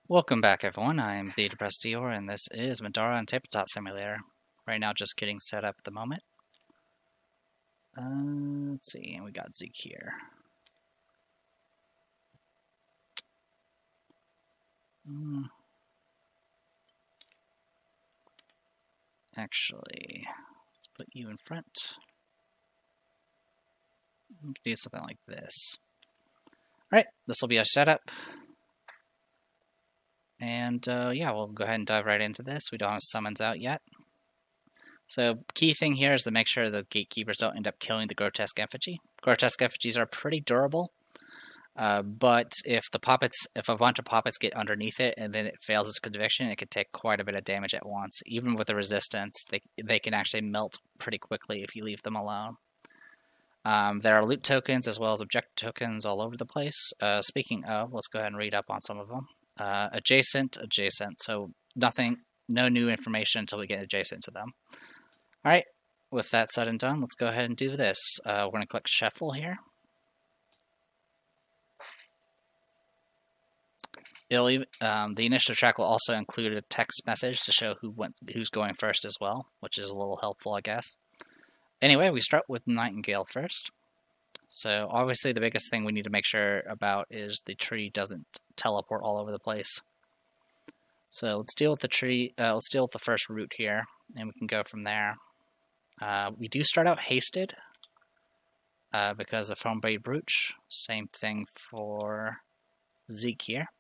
Welcome back, everyone. I am the Depressed Dior, and this is Middara and Tabletop Simulator. Right now, just getting set up at the moment. Let's see, and we got Zeke here. Actually, let's put you in front. We can do something like this. Alright, this will be our setup. And yeah, we'll go ahead and dive right into this. We don't have summons out yet. So, key thing here is to make sure that Gatekeepers don't end up killing the Grotesque Effigy. Grotesque Effigies are pretty durable, but if a bunch of poppets get underneath it and then it fails its conviction, it can take quite a bit of damage at once. Even with the resistance, they can actually melt pretty quickly if you leave them alone. There are loot tokens as well as objective tokens all over the place. Speaking of, let's go ahead and read up on some of them. Adjacent. So no new information until we get adjacent to them. Alright, with that said and done, let's go ahead and do this. We're going to click Shuffle here. The initiative track will also include a text message to show who's going first as well, which is a little helpful, I guess. Anyway, we start with Nightingale first. So obviously the biggest thing we need to make sure about is the tree doesn't teleport all over the place. So let's deal with the tree. Let's deal with the first root here, and we can go from there. We do start out hasted because of Foamblade Brooch. Same thing for Zeke here.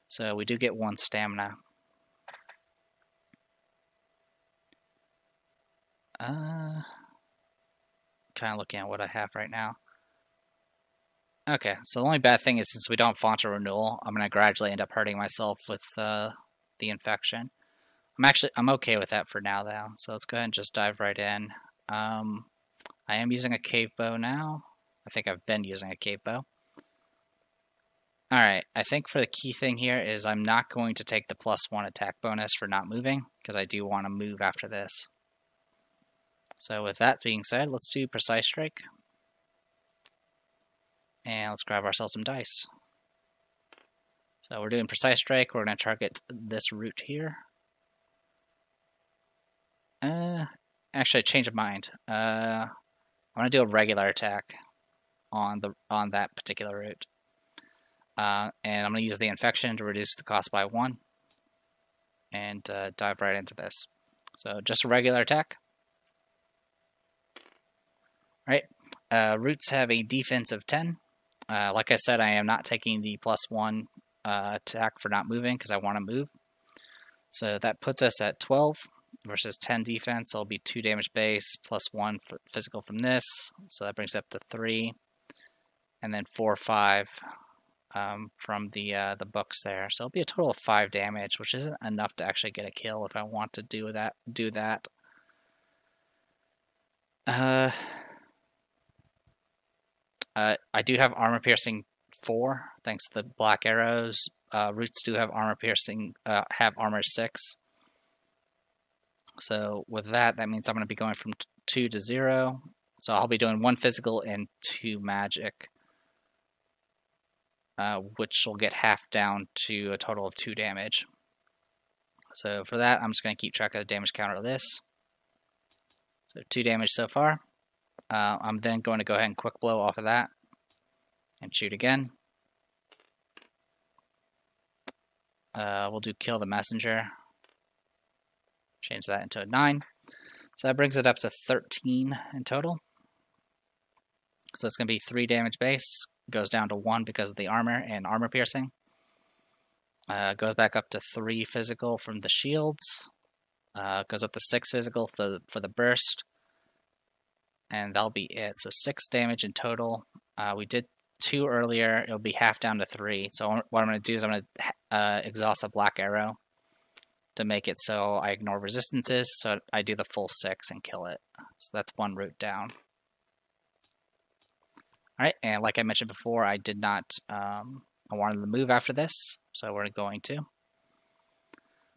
So we do get 1 stamina. Kind of looking at what I have right now. Okay, so the only bad thing is since we don't font a renewal, I'm going to gradually end up hurting myself with the infection. I'm okay with that for now, though. So let's go ahead and just dive right in. I am using a cave bow now. I think I've been using a cave bow. Alright, I think for the key thing here is I'm not going to take the +1 attack bonus for not moving, because I do want to move after this. So with that being said, let's do Precise Strike. And let's grab ourselves some dice. So we're doing Precise Strike, we're going to target this root here. Actually, change of mind. I want to do a regular attack on that particular root. And I'm going to use the infection to reduce the cost by 1. And dive right into this. So just a regular attack. Alright. Roots have a defense of 10. Like I said, I am not taking the +1 attack for not moving because I want to move. So that puts us at 12 versus 10 defense. So it'll be 2 damage base plus 1 physical from this. So that brings it up to 3. And then 4, 5 from the books there. So it'll be a total of 5 damage, which isn't enough to actually get a kill if I want to do that. I do have armor piercing 4, thanks to the black arrows. Roots do have armor piercing, have armor 6. So with that means I'm going to be going from 2 to 0. So I'll be doing 1 physical and 2 magic, which will get half down to a total of 2 damage. So for that, I'm just going to keep track of the damage counter of this. So 2 damage so far. I'm then going to go ahead and quick blow off of that and shoot again. We'll do kill the messenger. Change that into a 9. So that brings it up to 13 in total. So it's going to be 3 damage base. Goes down to 1 because of the armor and armor piercing. Goes back up to 3 physical from the shields. Goes up to 6 physical for the burst. And that'll be it. So 6 damage in total. We did 2 earlier. It'll be half down to 3. So what I'm going to do is I'm going to exhaust a black arrow to make it so I ignore resistances. So I do the full 6 and kill it. So that's 1 root down. Alright, and like I mentioned before, I did not, I wanted to move after this, so we're going to.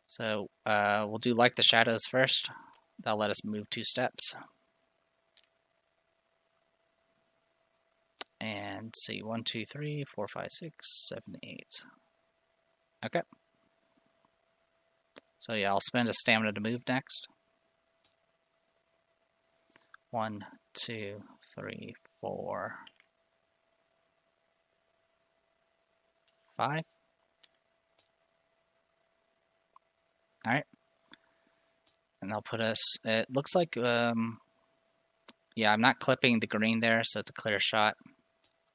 So we'll do like the shadows first. That'll let us move 2 steps. And see, 1, 2, 3, 4, 5, 6, 7, 8. Okay. So yeah, I'll spend a stamina to move next. 1, 2, 3, 4, 5. Alright. And they'll put us, it looks like, yeah, I'm not clipping the green there, so it's a clear shot.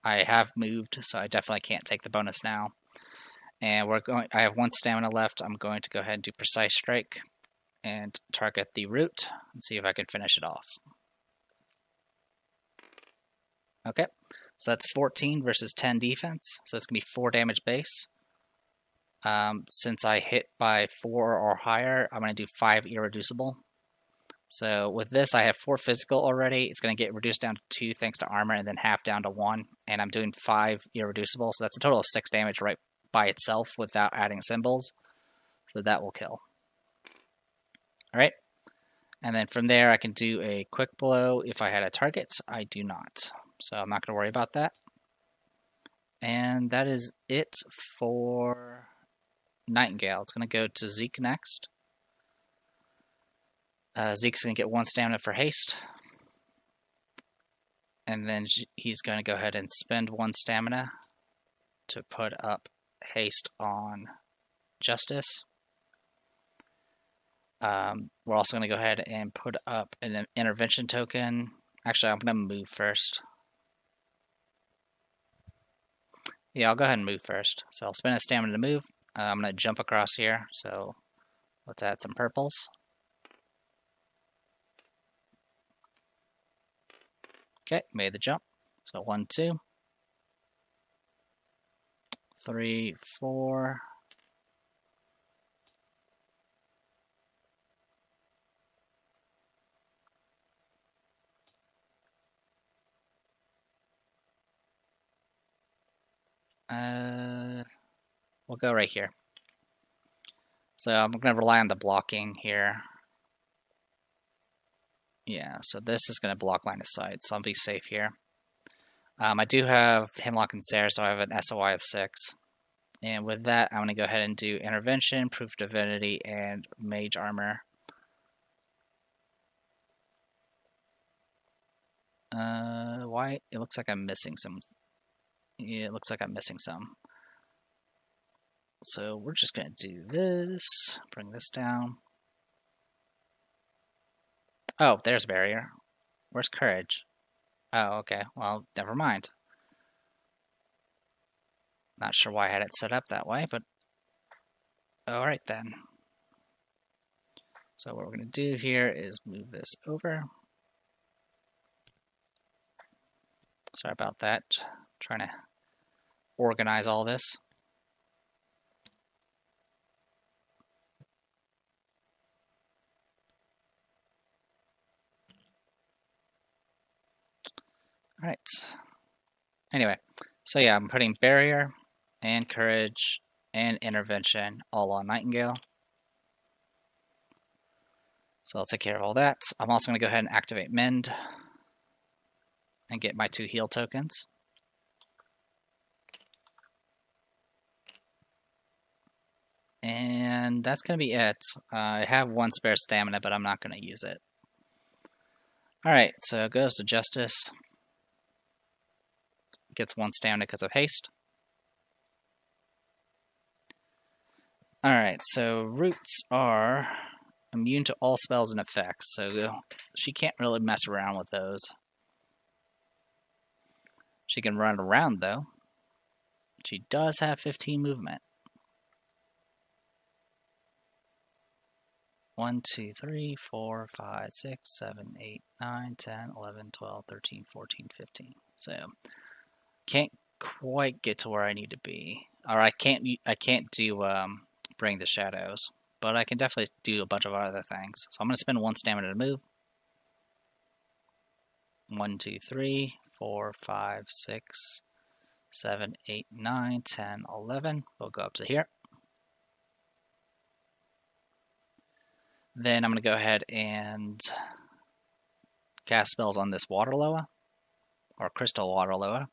I have moved, so I definitely can't take the bonus now. And I have 1 stamina left. I'm going to go ahead and do Precise Strike and target the root and see if I can finish it off. Okay, so that's 14 versus 10 defense, so it's going to be 4 damage base. Since I hit by 4 or higher, I'm going to do 5 irreducible. So with this, I have 4 physical already. It's going to get reduced down to 2 thanks to armor, and then half down to 1. And I'm doing 5 irreducible, so that's a total of 6 damage right by itself without adding symbols. So that will kill. Alright. And then from there, I can do a quick blow if I had a target. I do not. So I'm not going to worry about that. And that is it for Nightingale. It's going to go to Zeke next. Zeke's going to get 1 stamina for haste. And then he's going to go ahead and spend 1 stamina to put up haste on Justice. We're also going to go ahead and put up an intervention token. Actually, I'm going to move first. Yeah, I'll go ahead and move first. So I'll spend a stamina to move. I'm going to jump across here. So let's add some purples. Okay, made the jump. So 1, 2, 3, 4. We'll go right here. So I'm going to rely on the blocking here. Yeah, so this is going to block line of sight, so I'll be safe here. I do have Hemlock and Sarah, so I have an SOI of 6. And with that, I'm going to go ahead and do Intervention, Proof Divinity, and Mage Armor. Why? It looks like I'm missing some. Yeah, it looks like I'm missing some. So we're just going to do this, bring this down. Oh, there's Barrier. Where's Courage? Oh, okay. Well, never mind. Not sure why I had it set up that way, but alright then. So what we're going to do here is move this over. Sorry about that. Trying to organize all this. Alright. Anyway, so yeah, I'm putting Barrier and Courage and Intervention all on Nightingale. So I'll take care of all that. I'm also going to go ahead and activate Mend and get my 2 heal tokens. And that's going to be it. I have 1 spare stamina, but I'm not going to use it. Alright, so it goes to Justice. Gets 1 stamina because of haste. Alright, so roots are immune to all spells and effects, so she can't really mess around with those. She can run around, though. She does have 15 movement. 1, 2, 3, 4, 5, 6, 7, 8, 9, 10, 11, 12, 13, 14, 15. So, can't quite get to where I need to be. Or I can't do Bring the Shadows, but I can definitely do a bunch of other things. So I'm going to spend 1 stamina to move. 1, 2, 3, 4, 5, 6, 7, 8, 9, 10, 11. We'll go up to here. Then I'm going to go ahead and cast spells on this Water Loa, or Crystal Water Loa.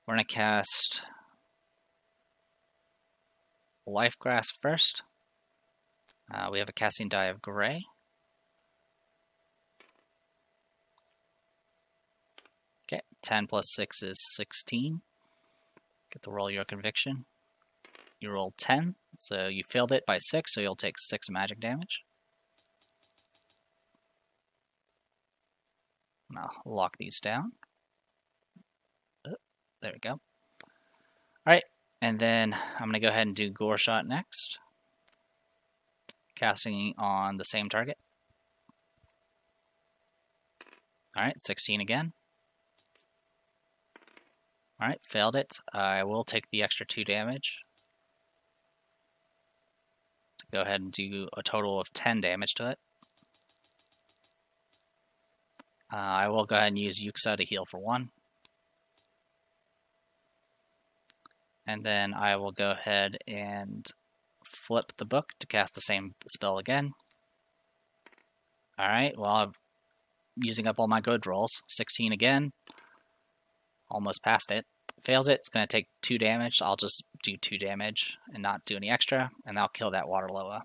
We're going to cast Life Grasp first. We have a casting die of gray. Okay, 10 plus 6 is 16. Get to roll your conviction. You rolled 10, so you failed it by 6, so you'll take 6 magic damage. Now lock these down. There we go. Alright, and then I'm going to go ahead and do Gore Shot next. Casting on the same target. Alright, 16 again. Alright, failed it. I will take the extra 2 damage. Go ahead and do a total of 10 damage to it. I will go ahead and use Yuxa to heal for 1. And then I will go ahead and flip the book to cast the same spell again. Alright, well, I'm using up all my good rolls. 16 again. Almost passed it. Fails it, it's going to take 2 damage. I'll just do 2 damage and not do any extra, and I'll kill that water loa.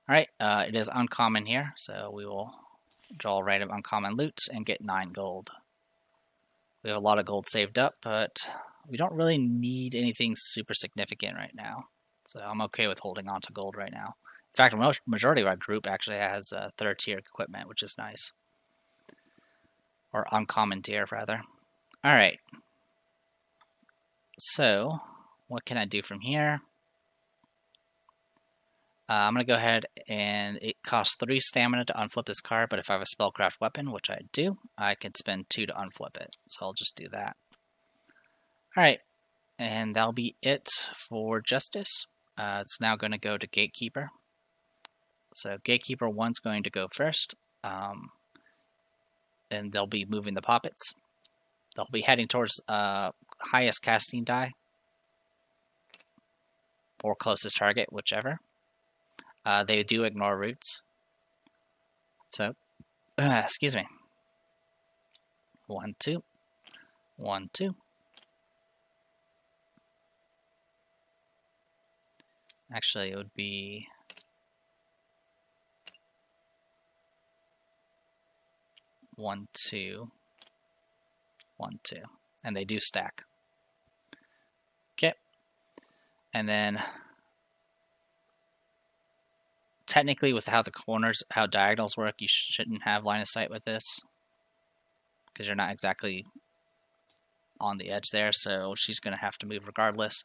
Alright, it is uncommon here, so we will draw a random uncommon loot and get 9 gold. We have a lot of gold saved up, but we don't really need anything super significant right now. So I'm okay with holding on to gold right now. In fact, the majority of our group actually has 3rd tier equipment, which is nice. Or uncommon tier, rather. Alright. So, what can I do from here? I'm going to go ahead and it costs 3 stamina to unflip this card, but if I have a spellcraft weapon, which I do, I can spend 2 to unflip it. So I'll just do that. Alright, and that'll be it for Justice. It's now going to go to Gatekeeper. So Gatekeeper 1's going to go first, and they'll be moving the poppets. They'll be heading towards highest casting die, or closest target, whichever. They do ignore roots. So, excuse me. 1, 2. 1, 2. Actually, it would be 1, 2. 1, 2. And they do stack. Okay. And then technically with how the corners, how diagonals work, you shouldn't have line of sight with this. Because you're not exactly on the edge there, so she's going to have to move regardless.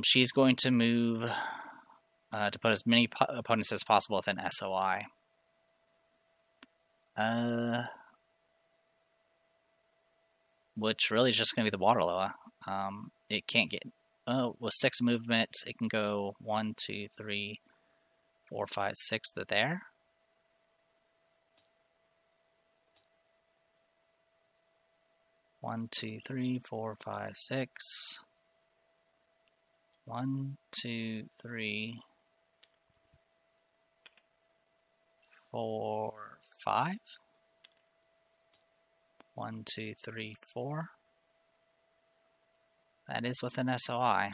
She's going to move to put as many opponents as possible within SOI. Which really is just going to be the water loa. It can't get... with 6 movement, it can go 1, 2, 3, 4, 5, 6 to there. One, 2, 3, 4, 5, 6. 1, 2, 3, 4, 5. 1, 2, 3, 4. That is within SOI.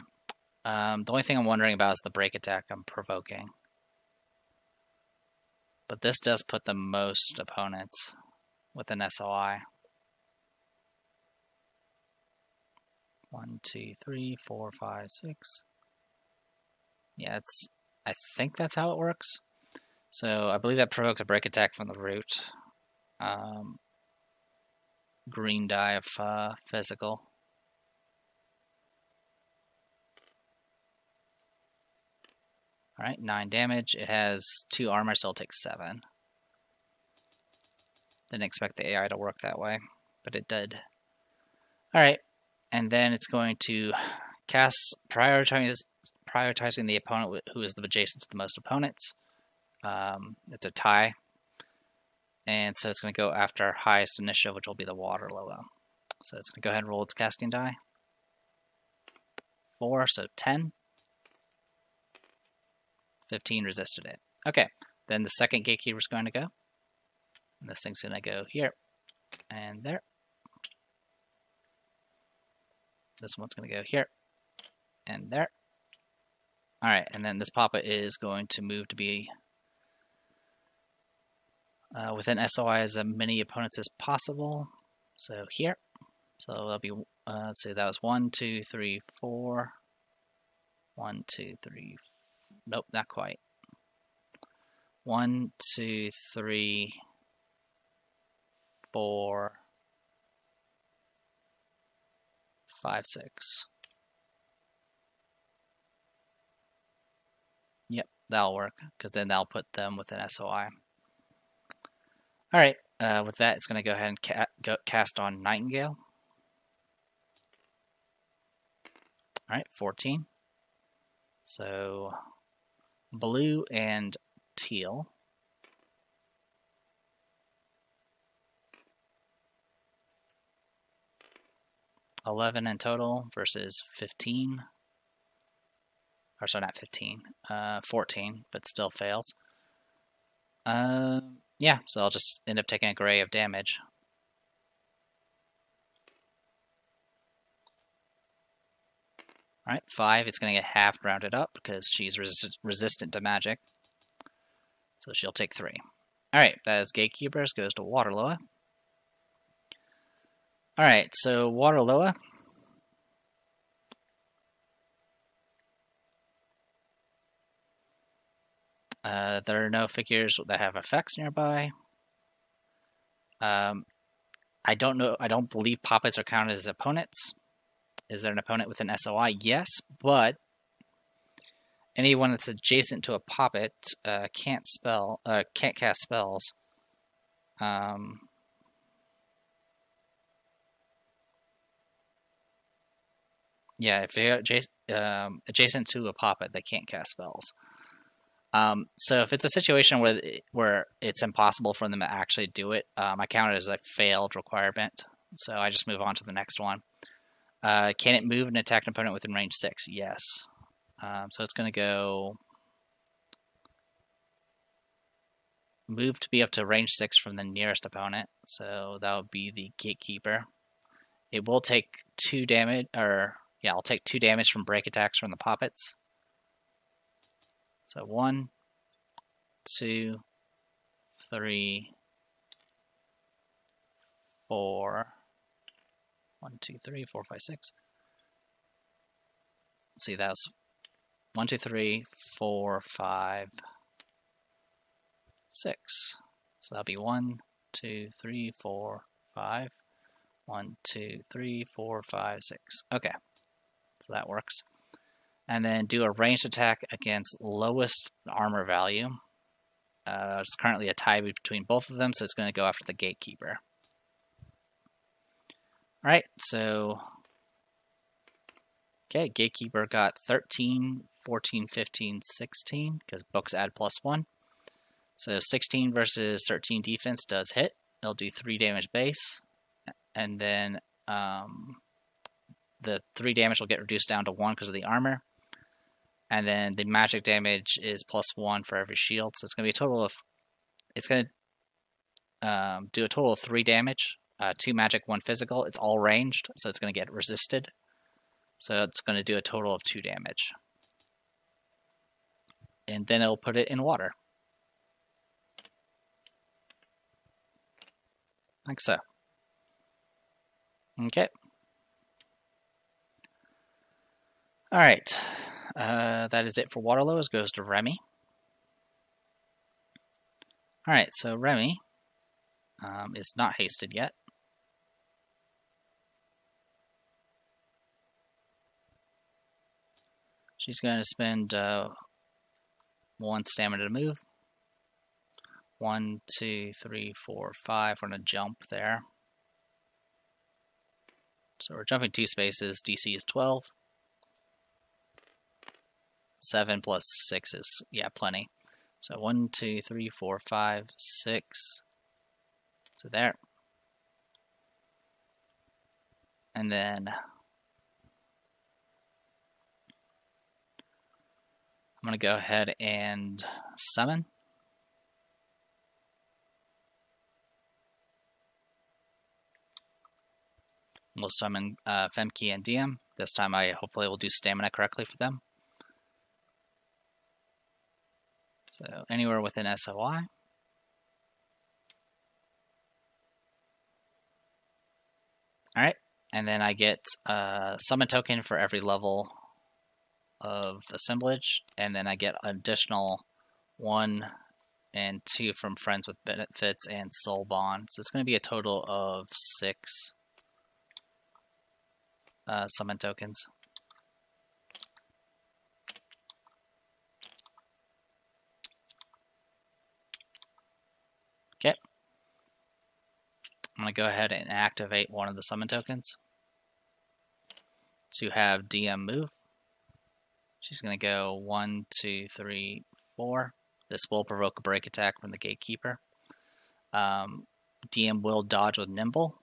The only thing I'm wondering about is the break attack I'm provoking. But this does put the most opponents within SOI. 1, 2, 3, 4, 5, 6. Yeah, I think that's how it works. So I believe that provokes a break attack from the root. Green die of physical. Alright, 9 damage. It has 2 armor, so it'll take 7. Didn't expect the AI to work that way, but it did. Alright, and then it's going to cast prioritizing the opponent who is the adjacent to the most opponents. It's a tie. And so it's going to go after highest initiative, which will be the water loa. So it's going to go ahead and roll its casting die. 4, so 10. 15 resisted it. Okay, then the second Gatekeeper is going to go. And this thing's going to go here and there. This one's going to go here and there. Alright, and then this poppet is going to move to be within SOI as many opponents as possible. So here. So that'll be, let's see, that was 1, 2, 3, 4. 1, 2, 3. Nope, not quite. 1, 2, 3, 4, 5, 6. Yep, that'll work, because then that'll put them within SOI. Alright, with that, it's going to go ahead and cast on Nightingale. Alright, 14. So, blue and teal. $11 in total versus 15. Or sorry, not 15. 14, but still fails. Yeah, so I'll just end up taking a gray of damage. Alright, 5, it's going to get half rounded up because she's resistant to magic. So she'll take 3. Alright, that is Gatekeepers, goes to Waterloa. Alright, so Waterloa. There are no figures that have effects nearby. I don't believe poppets are counted as opponents. Is there an opponent with an SOI? Yes, but anyone that's adjacent to a poppet can't cast spells. Yeah, if they're adjacent to a poppet, they can't cast spells. So if it's a situation where it's impossible for them to actually do it, I count it as a failed requirement. So I just move on to the next one. Can it move and attack an opponent within range 6? Yes. So it's going to go move to be up to range 6 from the nearest opponent. So that would be the Gatekeeper. It will take 2 damage, or yeah, I'll take 2 damage from break attacks from the poppets. So 1, 2, 3, 4. 1, 2, 3, 4, 5, 6. Let's see, that's 1, 2, 3, 4, 5, 6. So that'll be 1, 2, 3, 4, 5. 1, 2, 3, 4, 5, 6. Okay, so that works. And then do a ranged attack against lowest armor value. It's currently a tie between both of them, so it's going to go after the Gatekeeper. Alright, so okay, Gatekeeper got 13, 14, 15, 16, because books add +1. So 16 versus 13 defense does hit. It'll do 3 damage base, and then the 3 damage will get reduced down to 1 because of the armor. And then the magic damage is +1 for every shield, so it's going to be a total of, it's going to do a total of 3 damage. 2 magic, 1 physical. It's all ranged, so it's going to get resisted. So it's going to do a total of 2 damage. And then it'll put it in water. Like so. Okay. Alright. That is it for Waterloa. Goes to Remy. Alright, so Remy is not hasted yet. She's going to spend 1 stamina to move. 1, 2, 3, 4, 5. We're going to jump there. So we're jumping 2 spaces. DC is 12. 7 plus 6 is, yeah, plenty. So 1, 2, 3, 4, 5, 6. So there. And then I'm going to go ahead and summon. We'll summon Femke and Diem. This time I hopefully will do stamina correctly for them. So anywhere within SOI. Alright, and then I get a summon token for every level of assemblage, and then I get additional 1 and 2 from friends with benefits and soul bond. So it's going to be a total of 6 summon tokens. Okay. I'm going to go ahead and activate one of the summon tokens to have Diem move. She's going to go 1, 2, 3, 4. This will provoke a break attack from the Gatekeeper. Diem will dodge with Nimble.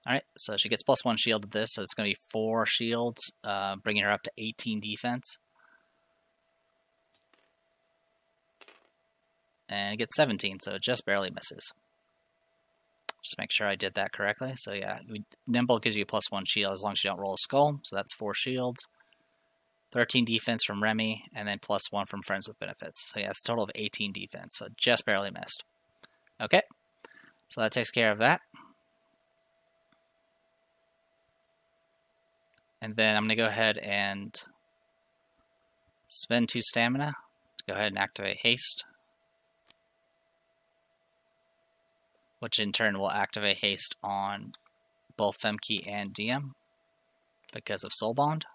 Alright, so she gets +1 shield with this, so it's going to be 4 shields, bringing her up to 18 defense. And it gets 17, so it just barely misses. Just make sure I did that correctly. So yeah, Nimble gives you a +1 shield as long as you don't roll a skull, so that's 4 shields. 13 defense from Remy, and then +1 from friends with benefits. So yeah, it's a total of 18 defense, so just barely missed. Okay, so that takes care of that. And then I'm going to go ahead and spend 2 stamina to go ahead and activate haste, which in turn will activate haste on both Femke and Diem because of soul bond.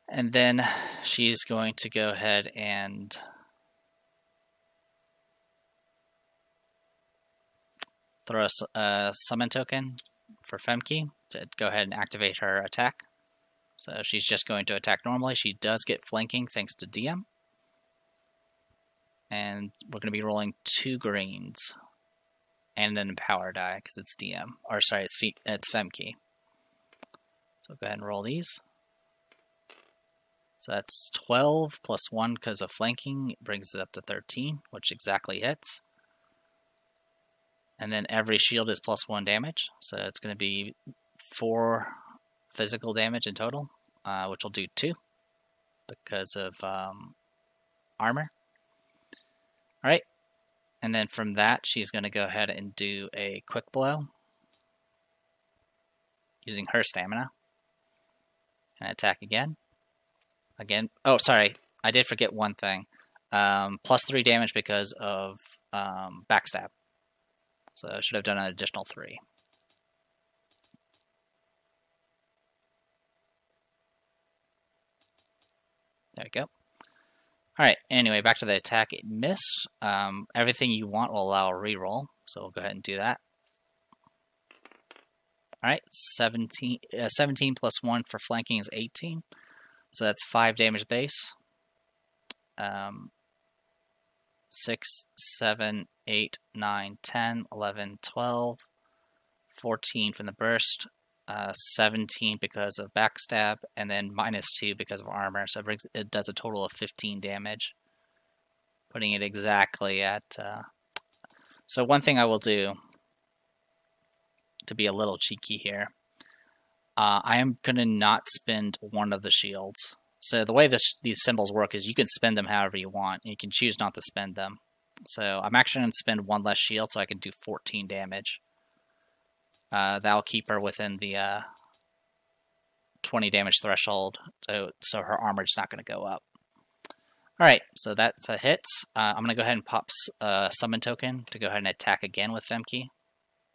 And then she's going to go ahead and throw a summon token for Femke to go ahead and activate her attack. So she's just going to attack normally. She does get flanking thanks to Diem. And we're going to be rolling 2 greens and an empower die because it's Diem. Or sorry, it's Femke. So go ahead and roll these. So that's 12 plus 1 because of flanking. It brings it up to 13, which exactly hits. And then every shield is +1 damage. So it's going to be 4 physical damage in total, which will do 2 because of armor. Alright, and then from that, she's going to go ahead and do a quick blow using her stamina and attack again. Oh, sorry, I did forget one thing. +3 damage because of backstab. So I should have done an additional 3. There we go. Alright, anyway, back to the attack. It missed. Everything you want will allow a reroll, so we'll go ahead and do that. Alright, 17 plus 1 for flanking is 18. So that's 5 damage base. 6, 7, 8, 9, 10, 11, 12, 14 from the burst, 17 because of backstab, and then -2 because of armor. So it does a total of 15 damage, putting it exactly at... So one thing I will do, to be a little cheeky here, I am going to not spend one of the shields. So the way these symbols work is you can spend them however you want, and you can choose not to spend them. So I'm actually going to spend 1 less shield so I can do 14 damage. That'll keep her within the 20 damage threshold, so her armor's not going to go up. Alright, so that's a hit. I'm going to go ahead and pop a summon token to go ahead and attack again with Femke.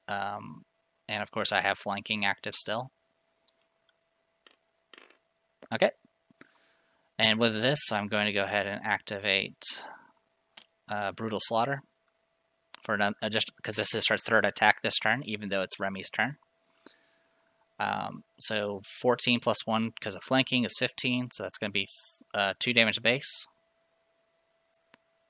And of course I have flanking active still. Okay. And with this, I'm going to go ahead and activate Brutal Slaughter for just because this is her 3rd attack this turn, even though it's Remy's turn. So 14 plus 1 because of flanking is 15, so that's going to be 2 damage base.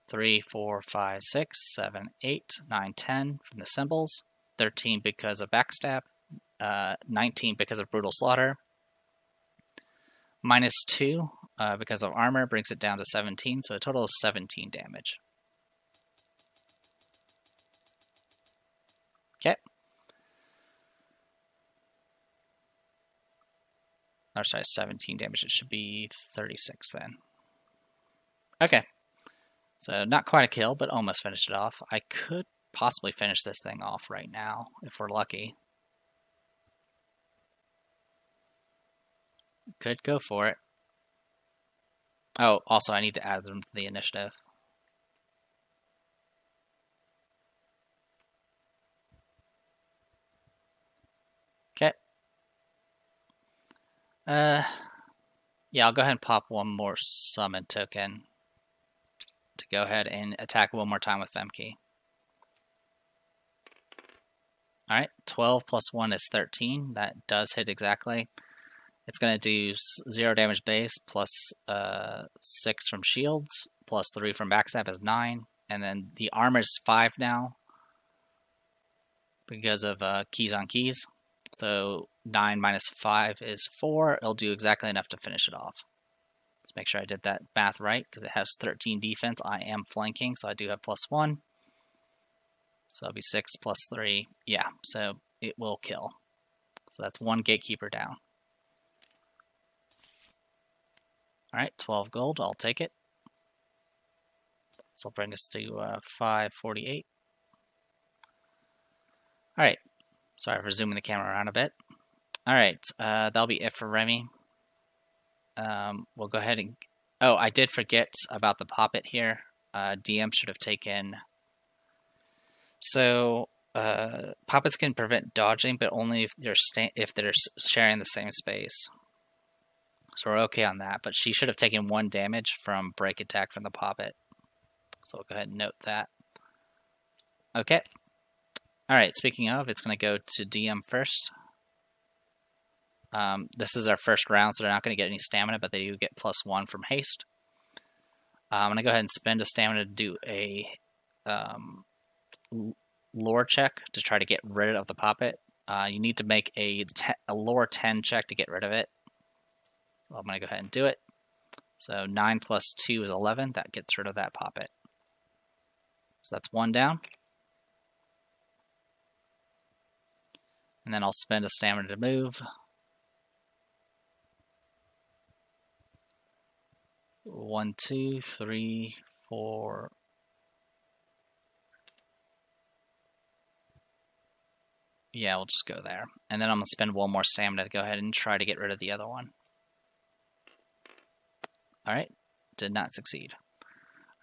3, 4, 5, 6, 7, 8, 9, 10 from the symbols. 13 because of backstab. 19 because of Brutal Slaughter. -2 because of armor brings it down to 17, so a total of 17 damage. Okay. Or sorry, 17 damage. It should be 36 then. Okay. So not quite a kill, but almost finished it off. I could possibly finish this thing off right now, if we're lucky. Could go for it. Oh, also I need to add them to the initiative. Okay. Yeah, I'll go ahead and pop one more summon token to go ahead and attack one more time with Femke. Alright, 12 plus 1 is 13. That does hit exactly. It's going to do 0 damage base, plus 6 from shields, plus 3 from backstab is 9. And then the armor is 5 now, because of keys on keys. So 9 minus 5 is 4. It'll do exactly enough to finish it off. Let's make sure I did that math right, because it has 13 defense. I am flanking, so I do have plus 1. So it'll be 6 plus 3. Yeah, so it will kill. So that's 1 Gatekeeper down. Alright, 12 gold. I'll take it. So it'll bring us to 548. Alright. Sorry for zooming the camera around a bit. Alright, that'll be it for Remy. We'll go ahead and... Oh, I did forget about the poppet here. Diem should have taken... So, poppets can prevent dodging, but only if they're sharing the same space. So we're okay on that, but she should have taken 1 damage from break attack from the poppet. So we'll go ahead and note that. Okay. Alright, speaking of, it's going to go to Diem first. This is our first round, so they're not going to get any stamina, but they do get plus 1 from haste. I'm going to go ahead and spend a stamina to do a lore check to try to get rid of the poppet. You need to make a lore 10 check to get rid of it. So I'm going to go ahead and do it. So 9 plus 2 is 11. That gets rid of that poppet. So that's 1 down. And then I'll spend a stamina to move. 1, 2, 3, 4. Yeah, we'll just go there. And then I'm going to spend 1 more stamina to go ahead and try to get rid of the other one. Alright, did not succeed.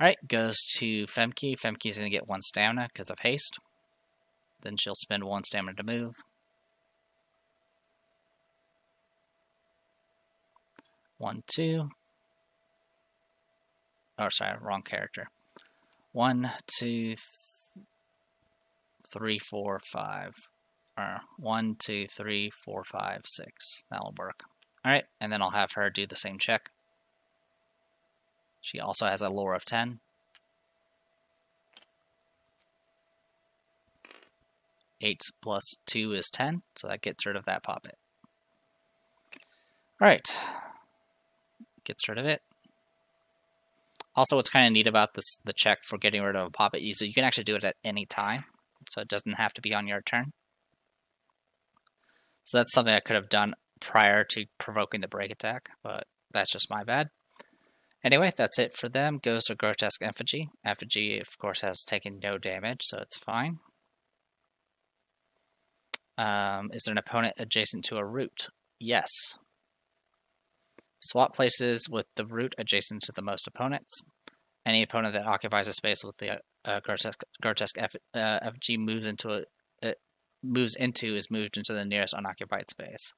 Alright, goes to Femke. Femke's going to get 1 stamina because of haste. Then she'll spend 1 stamina to move. 1, 2. Oh, sorry, wrong character. 1, 2, 3, 4, 5. 1, 2, 3, 4, 5, 6. That'll work. Alright, and then I'll have her do the same check. She also has a lore of 10. 8 plus 2 is 10, so that gets rid of that poppet. Alright. Gets rid of it. Also, what's kind of neat about this, the check for getting rid of a poppet, is that you can actually do it at any time, so it doesn't have to be on your turn. So that's something I could have done prior to provoking the break attack, but that's just my bad. Anyway, that's it for them. Goes to Grotesque Effigy. Effigy, of course, has taken no damage, so it's fine. Is there an opponent adjacent to a root? Yes. Swap places with the root adjacent to the most opponents. Any opponent that occupies a space with the Grotesque Effigy moves into is moved into the nearest unoccupied space.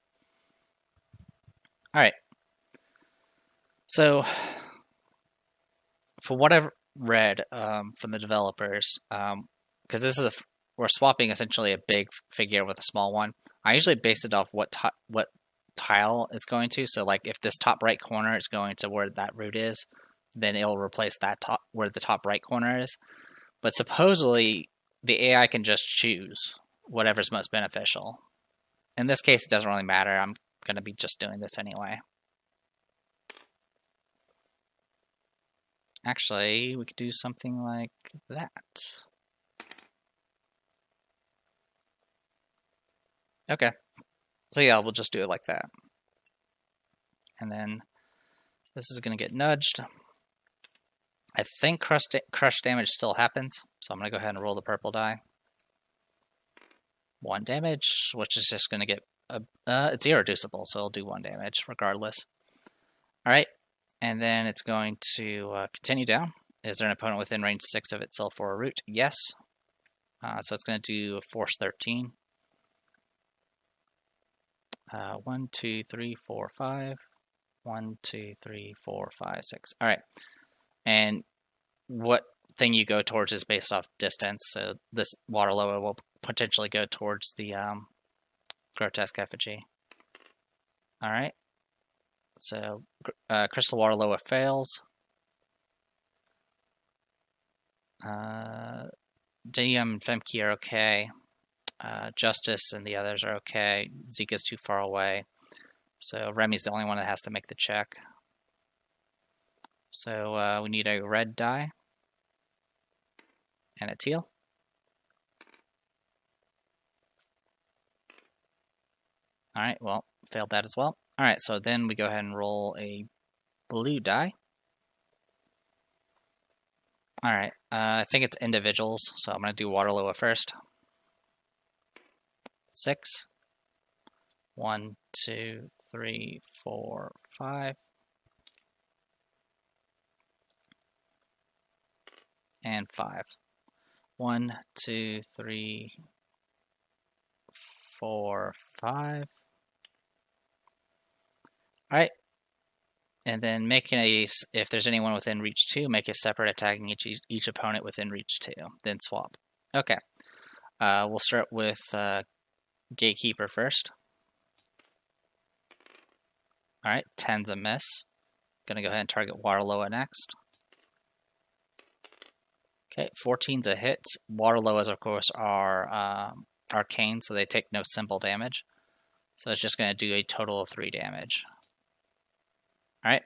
Alright. So, for what I've read from the developers, because this is we're swapping essentially a big figure with a small one, I usually base it off what tile it's going to. So, like, if this top right corner is going to where that root is, then it'll replace that top where the top right corner is. But supposedly, the AI can just choose whatever's most beneficial. In this case, it doesn't really matter. I'm going to be just doing this anyway. Actually, we could do something like that. Okay. So yeah, we'll just do it like that. and then this is going to get nudged. I think crush damage still happens, so I'm going to go ahead and roll the purple die. 1 damage, which is just going to get... it's irreducible, so it'll do 1 damage regardless. Alright, and then it's going to continue down. Is there an opponent within range 6 of itself for a root? Yes. So it's going to do Force 13. 1, 2, 3, 4, 5. 1, 2, 3, 4, 5, 6. Alright. And what thing you go towards is based off distance. So this Waterloa will potentially go towards the Grotesque Effigy. Alright. So Crystal Waterloa fails. Diem and Femke are okay. Justice and the others are okay. Zeke is too far away. So Remy's the only one that has to make the check. So we need a red die. And a teal. Alright, well, failed that as well. Alright, so then we go ahead and roll a blue die. Alright, I think it's individuals, so I'm going to do Waterloa first. 6. 1, 2, 3, 4, 5. And 5. 1, 2, 3, 4, 5. Alright. And then if there's anyone within reach 2, make a separate attacking each opponent within reach 2. Then swap. Okay. We'll start with Gatekeeper first. Alright, 10's a miss. Gonna go ahead and target Waterloa next. Okay, 14's a hit. Waterloas, of course, are arcane, so they take no symbol damage. So it's just going to do a total of 3 damage. Alright.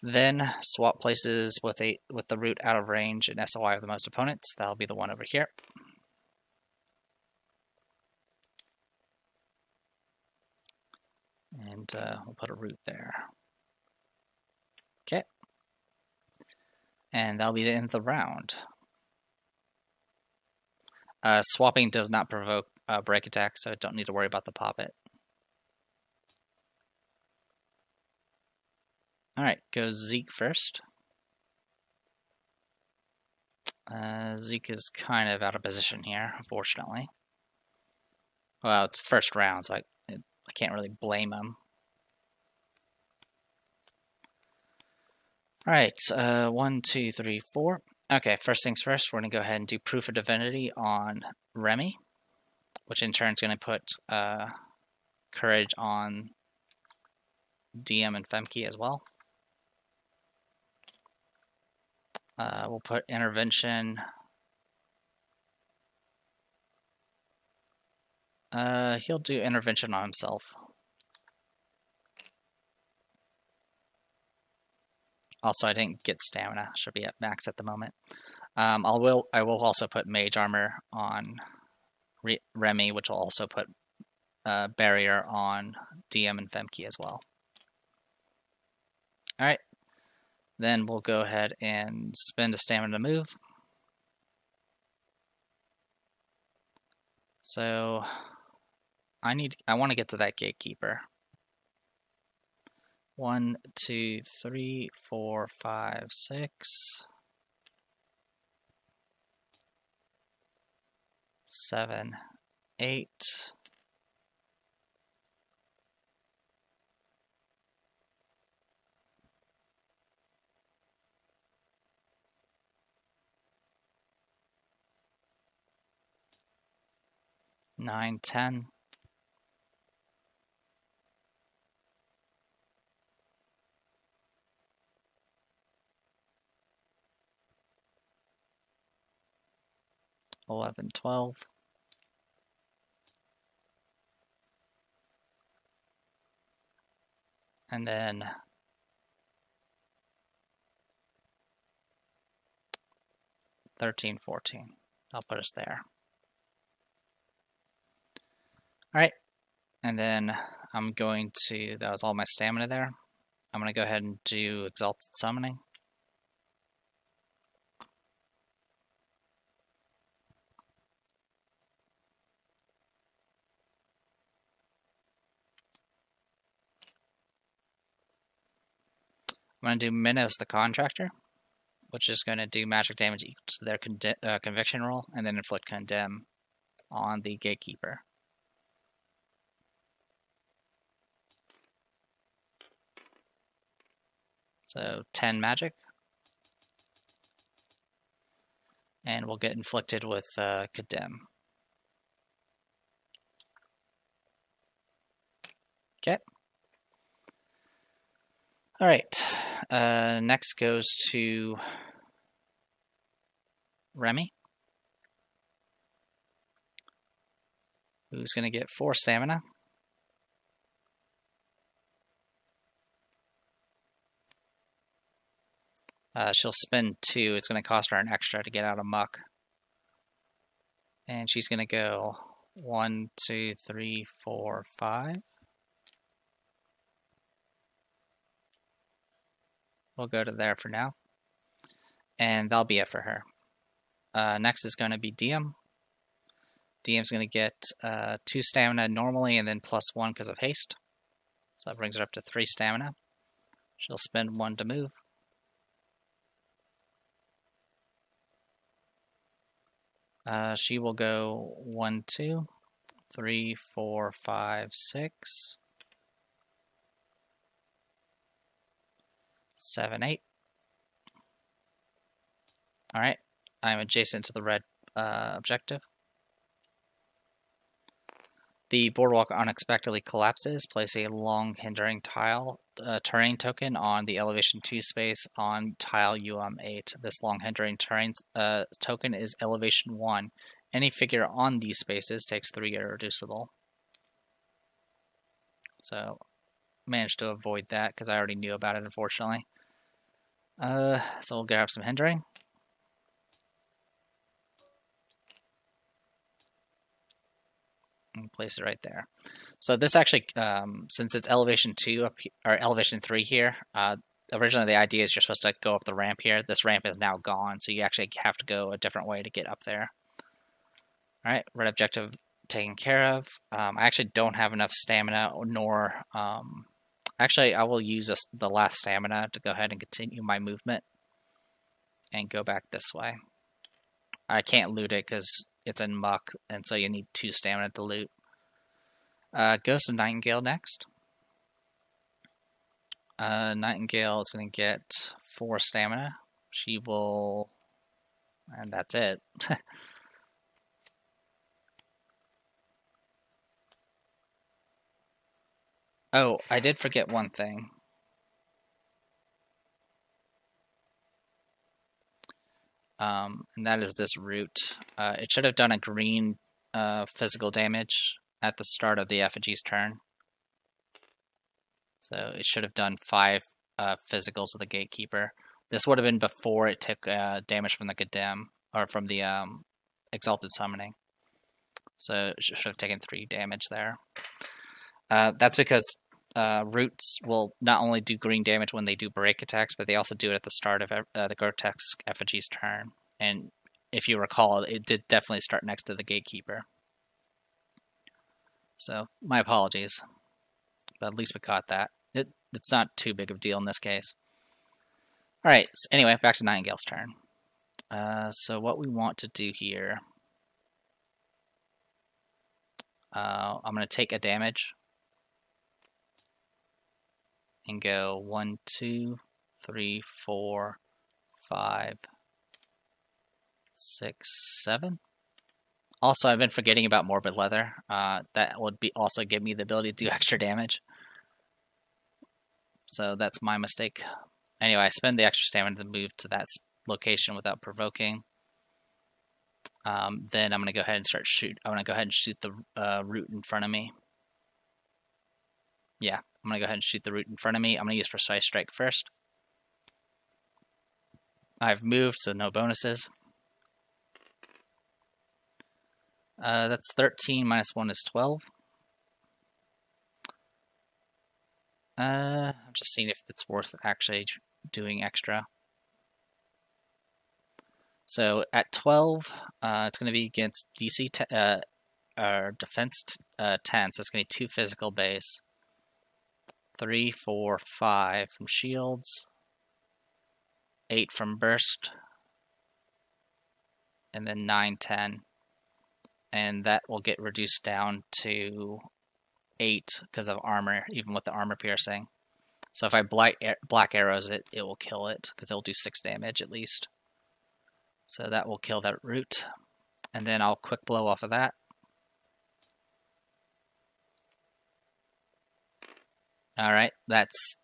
Then swap places with the root out of range and SOI of the most opponents. That'll be the one over here. And we'll put a root there. Okay. And that'll be the end of the round. Swapping does not provoke break attack, so I don't need to worry about the poppet. Alright, goes Zeke first. Zeke is kind of out of position here, unfortunately. Well, it's first round, so I can't really blame him. Alright, 1, 2, 3, 4. Okay, first things first, we're going to go ahead and do Proof of Divinity on Remy, which in turn is going to put Courage on Diem and Femke as well. We'll put Intervention. He'll do Intervention on himself. Also, I didn't get stamina. Should be at max at the moment. I will also put Mage Armor on Remy, which will also put Barrier on Diem and Femke as well. Alright. Then we'll go ahead and spend a stamina to move. So I want to get to that Gatekeeper. 1, 2, 3, 4, 5, 6, 7, 8. Nine, 10. 11, 12. And then 13, 14. I'll put us there. Alright. And then I'm going to, that was all my stamina there. I'm going to go ahead and do Exalted Summoning. I'm going to do Minos the Contractor, which is going to do magic damage equal to their conviction roll, and then inflict condemn on the Gatekeeper. So 10 magic. And we'll get inflicted with condemn. Okay. Alright. Next goes to Remy, who's going to get 4 stamina. She'll spend 2. It's going to cost her an extra to get out of muck. And she's going to go 1, 2, 3, 4, 5. We'll go to there for now. And that'll be it for her. Next is going to be Diem. Diem's going to get 2 stamina normally and then +1 because of haste. So that brings her up to 3 stamina. She'll spend 1 to move. She will go 1, 2, 3, 4, 5, 6, 7, 8. Alright, I'm adjacent to the red objective. The boardwalk unexpectedly collapses. Place a long hindering tile terrain token on the elevation 2 space on tile UM8. This long hindering terrain token is elevation 1. Any figure on these spaces takes 3 irreducible. So, managed to avoid that because I already knew about it, unfortunately. So we'll grab some hindering. And place it right there. So this actually, since it's elevation 2 up or elevation 3 here, originally the idea is you're supposed to go up the ramp here. This ramp is now gone, so you actually have to go a different way to get up there. All right, red objective taken care of. I actually don't have enough stamina, nor actually I will use the last stamina to go ahead and continue my movement and go back this way. I can't loot it because it's in muck, and so you need 2 stamina to loot. Goes to Nightingale next. Nightingale is going to get 4 stamina. She will... and that's it. Oh, I did forget one thing. And that is this root. It should have done a green physical damage at the start of the effigy's turn. So it should have done 5 physical to the Gatekeeper. This would have been before it took damage from the Gadem, or from the Exalted Summoning. So it should have taken 3 damage there. That's because roots will not only do green damage when they do break attacks, but they also do it at the start of the Grotesque Effigy's turn. And if you recall, it did definitely start next to the Gatekeeper. So, my apologies. But at least we caught that. It's not too big of a deal in this case. Alright, so anyway, back to Nightingale's turn. So what we want to do here... I'm going to take a damage. And go 1, 2, 3, 4, 5, 6, 7. Also, I've been forgetting about Morbid Leather. That would also give me the ability to do extra damage. So that's my mistake. Anyway, I spend the extra stamina to move to that location without provoking. Then I'm going to go ahead and start shoot. I'm going to go ahead and shoot the root in front of me. Yeah, I'm going to go ahead and shoot the root in front of me. I'm going to use Precise Strike first. I've moved, so no bonuses. That's 13 minus 1 is 12. I'm just seeing if it's worth actually doing extra. So at 12, it's going to be against DC or defense 10, so it's going to be 2 physical base. 3, 4, 5 from shields. 8 from burst. And then 9, 10. And that will get reduced down to 8 because of armor, even with the armor piercing. So if I black arrows it, it will kill it because it will do 6 damage at least. So that will kill that root. And then I'll quick blow off of that. Alright, that's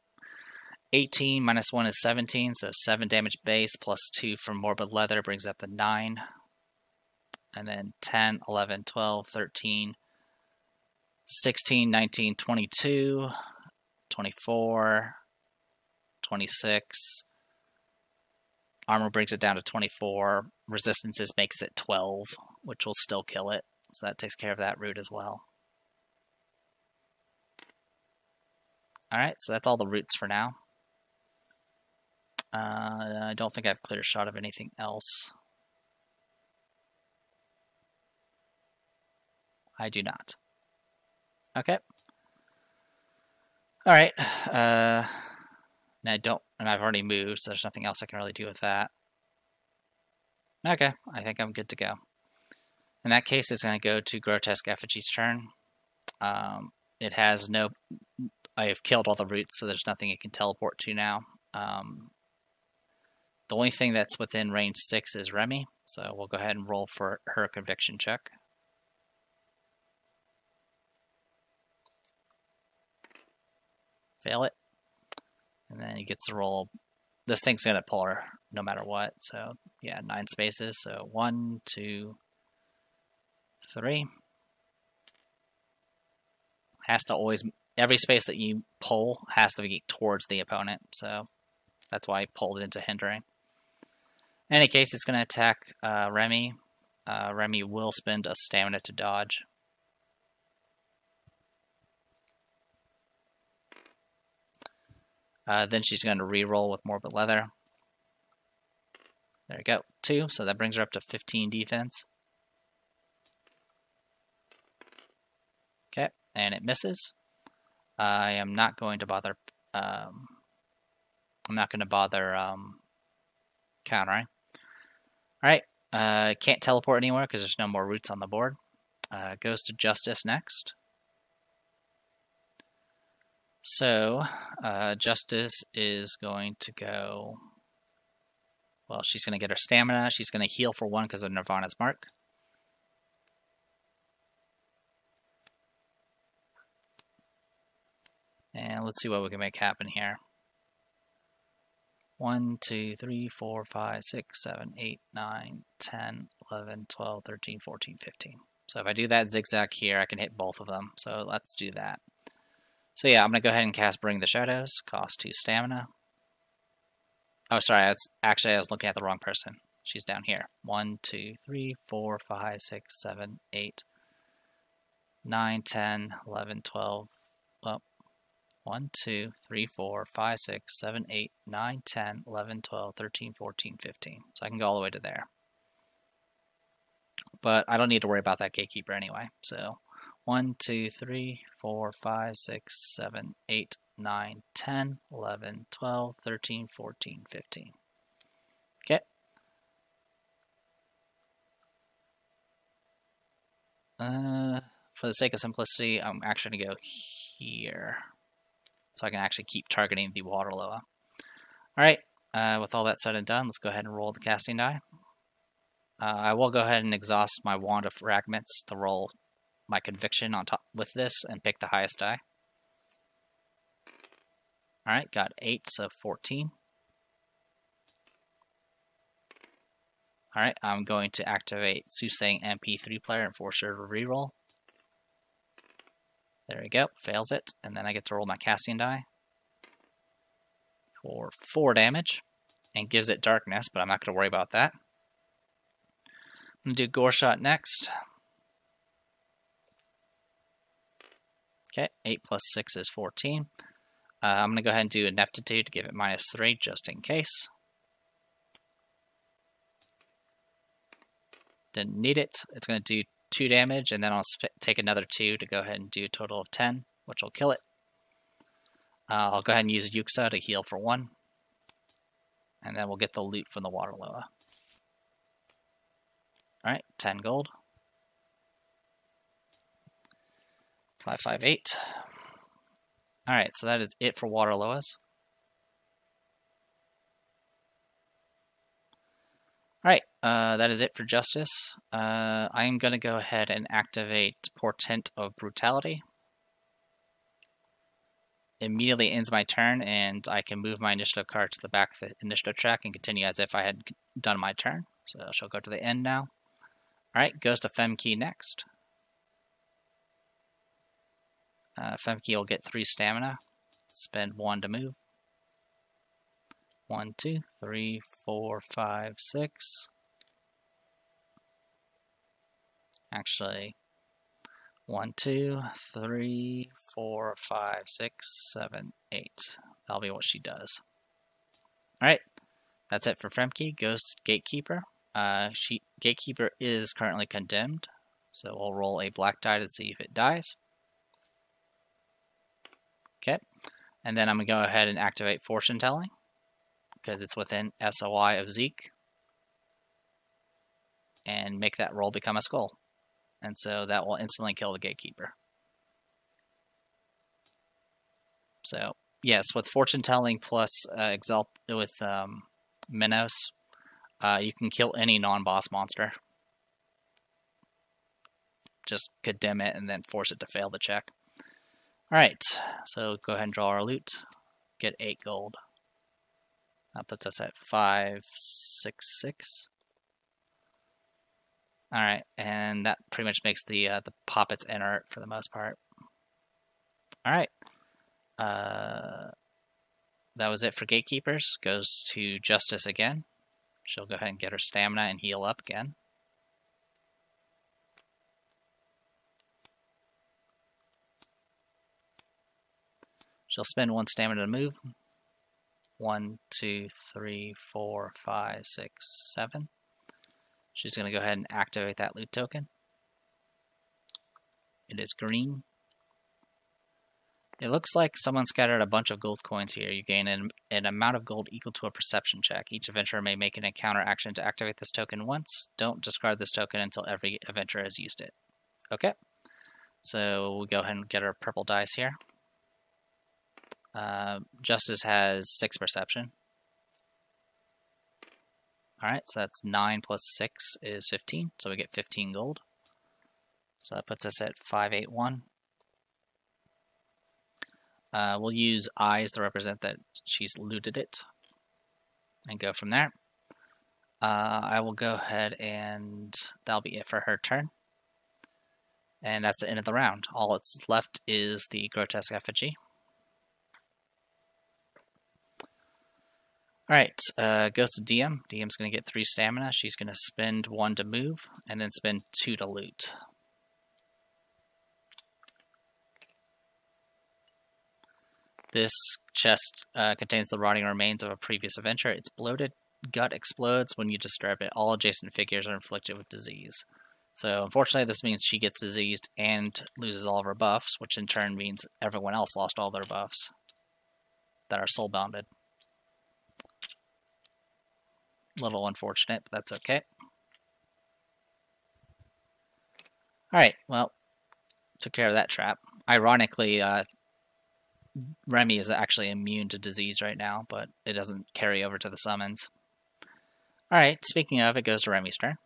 18 minus 1 is 17, so 7 damage base plus 2 from Morbid Leather brings up to 9. And then 10, 11, 12, 13, 16, 19, 22, 24, 26. Armor brings it down to 24. Resistances makes it 12, which will still kill it. So that takes care of that root as well. Alright, so that's all the roots for now. I don't think I have clear shot of anything else. I do not. Okay. Alright. And I've already moved, so there's nothing else I can really do with that. Okay, I think I'm good to go. In that case, it's going to go to Grotesque Effigy's turn. It has no... I have killed all the roots, so there's nothing it can teleport to now. The only thing that's within range 6 is Remy, so we'll go ahead and roll for her conviction check. Fail it. And then he gets to roll. This thing's going to pull her no matter what, so yeah, 9 spaces. So 1, 2, 3. Has to always... Every space that you pull has to be towards the opponent, so that's why I pulled it into hindering. In any case, it's going to attack Remy. Remy will spend a stamina to dodge. Then she's going to re-roll with Morbid Leather. There we go, 2, so that brings her up to 15 defense. Okay, and it misses. I am not going to bother. I'm not going to bother countering. All right, can't teleport anywhere because there's no more roots on the board. Goes to Justice next. So Justice is going to go. Well, she's going to get her stamina. She's going to heal for 1 because of Nirvana's Mark. And let's see what we can make happen here. 1, 2, 3, 4, 5, 6, 7, 8, 9, 10, 11, 12, 13, 14, 15. So if I do that zigzag here, I can hit both of them. So let's do that. So yeah, I'm going to go ahead and cast Bring the Shadows. Cost 2 stamina. Oh, sorry. I was looking at the wrong person. She's down here. 1, 2, 3, 4, 5, 6, 7, 8, 9, 10, 11, 12. Well, 1, 2, 3, 4, 5, 6, 7, 8, 9, 10, 11, 12, 13, 14, 15. So I can go all the way to there. But I don't need to worry about that Gatekeeper anyway. So 1, 2, 3, 4, 5, 6, 7, 8, 9, 10, 11, 12, 13, 14, 15. Okay. For the sake of simplicity, I'm actually going to go here. So I can actually keep targeting the water loa. Alright, with all that said and done, let's go ahead and roll the casting die. I will go ahead and exhaust my Wand of Fragments to roll my conviction on top with this and pick the highest die. Alright, got 8, so 14. Alright, I'm going to activate Soothsaying MP3 player and force her to reroll. There we go, fails it, and then I get to roll my casting die for 4 damage, and gives it darkness, but I'm not going to worry about that. I'm going to do Gore Shot next. Okay, 8 plus 6 is 14. I'm going to go ahead and do Ineptitude to give it -3 just in case. Didn't need it. It's going to do 2 damage, and then I'll take another 2 to go ahead and do a total of 10, which will kill it. I'll go ahead and use Yuxa to heal for 1, and then we'll get the loot from the water loa. Alright, 10 gold. 558. Alright, so that is it for water loas. Alright, that is it for Justice. I'm going to go ahead and activate Portent of Brutality. Immediately ends my turn, and I can move my initiative card to the back of the initiative track and continue as if I had done my turn. So she'll go to the end now. Alright, goes to Femke next. Femke will get 3 stamina. Spend 1 to move. 1, 2, 3, 4, 5, 6. Actually, 1, 2, 3, 4, 5, 6, 7, 8. That'll be what she does. Alright, that's it for Femke. Goes to Gatekeeper. Gatekeeper is currently condemned, so we'll roll a black die to see if it dies. Okay, and then I'm going to go ahead and activate Fortune Telling, because it's within SOI of Zeke, and make that roll become a skull. And so that will instantly kill the Gatekeeper. So, yes, with Fortune Telling plus with Minos, you can kill any non-boss monster. Just condemn it and then force it to fail the check. Alright, so go ahead and draw our loot. Get 8 gold. That puts us at 566. Alright, and that pretty much makes the poppets inert for the most part. Alright. That was it for Gatekeepers. Goes to Justice again. She'll go ahead and get her stamina and heal up again. She'll spend 1 stamina to move. 1, 2, 3, 4, 5, 6, 7. She's going to go ahead and activate that loot token. It is green. It looks like someone scattered a bunch of gold coins here. You gain an amount of gold equal to a perception check. Each adventurer may make an encounter action to activate this token once. Don't discard this token until every adventurer has used it. Okay. So we'll go ahead and get our purple dice here. Justice has 6 perception. Alright, so that's 9 plus 6 is 15, so we get 15 gold. So that puts us at 581. We'll use eyes to represent that she's looted it, and go from there. I will go ahead and that'll be it for her turn. And that's the end of the round. All that's left is the Grotesque Effigy. Alright, goes to Diem. Diem's going to get 3 stamina. She's going to spend 1 to move, and then spend 2 to loot. This chest contains the rotting remains of a previous adventure. Its bloated gut explodes when you disturb it. All adjacent figures are inflicted with disease. So unfortunately this means she gets diseased and loses all of her buffs, which in turn means everyone else lost all their buffs that are soul-bounded. A little unfortunate, but that's okay. Alright, well, took care of that trap. Ironically, Remy is actually immune to disease right now, but it doesn't carry over to the summons. Alright, speaking of, it goes to Remy's turn.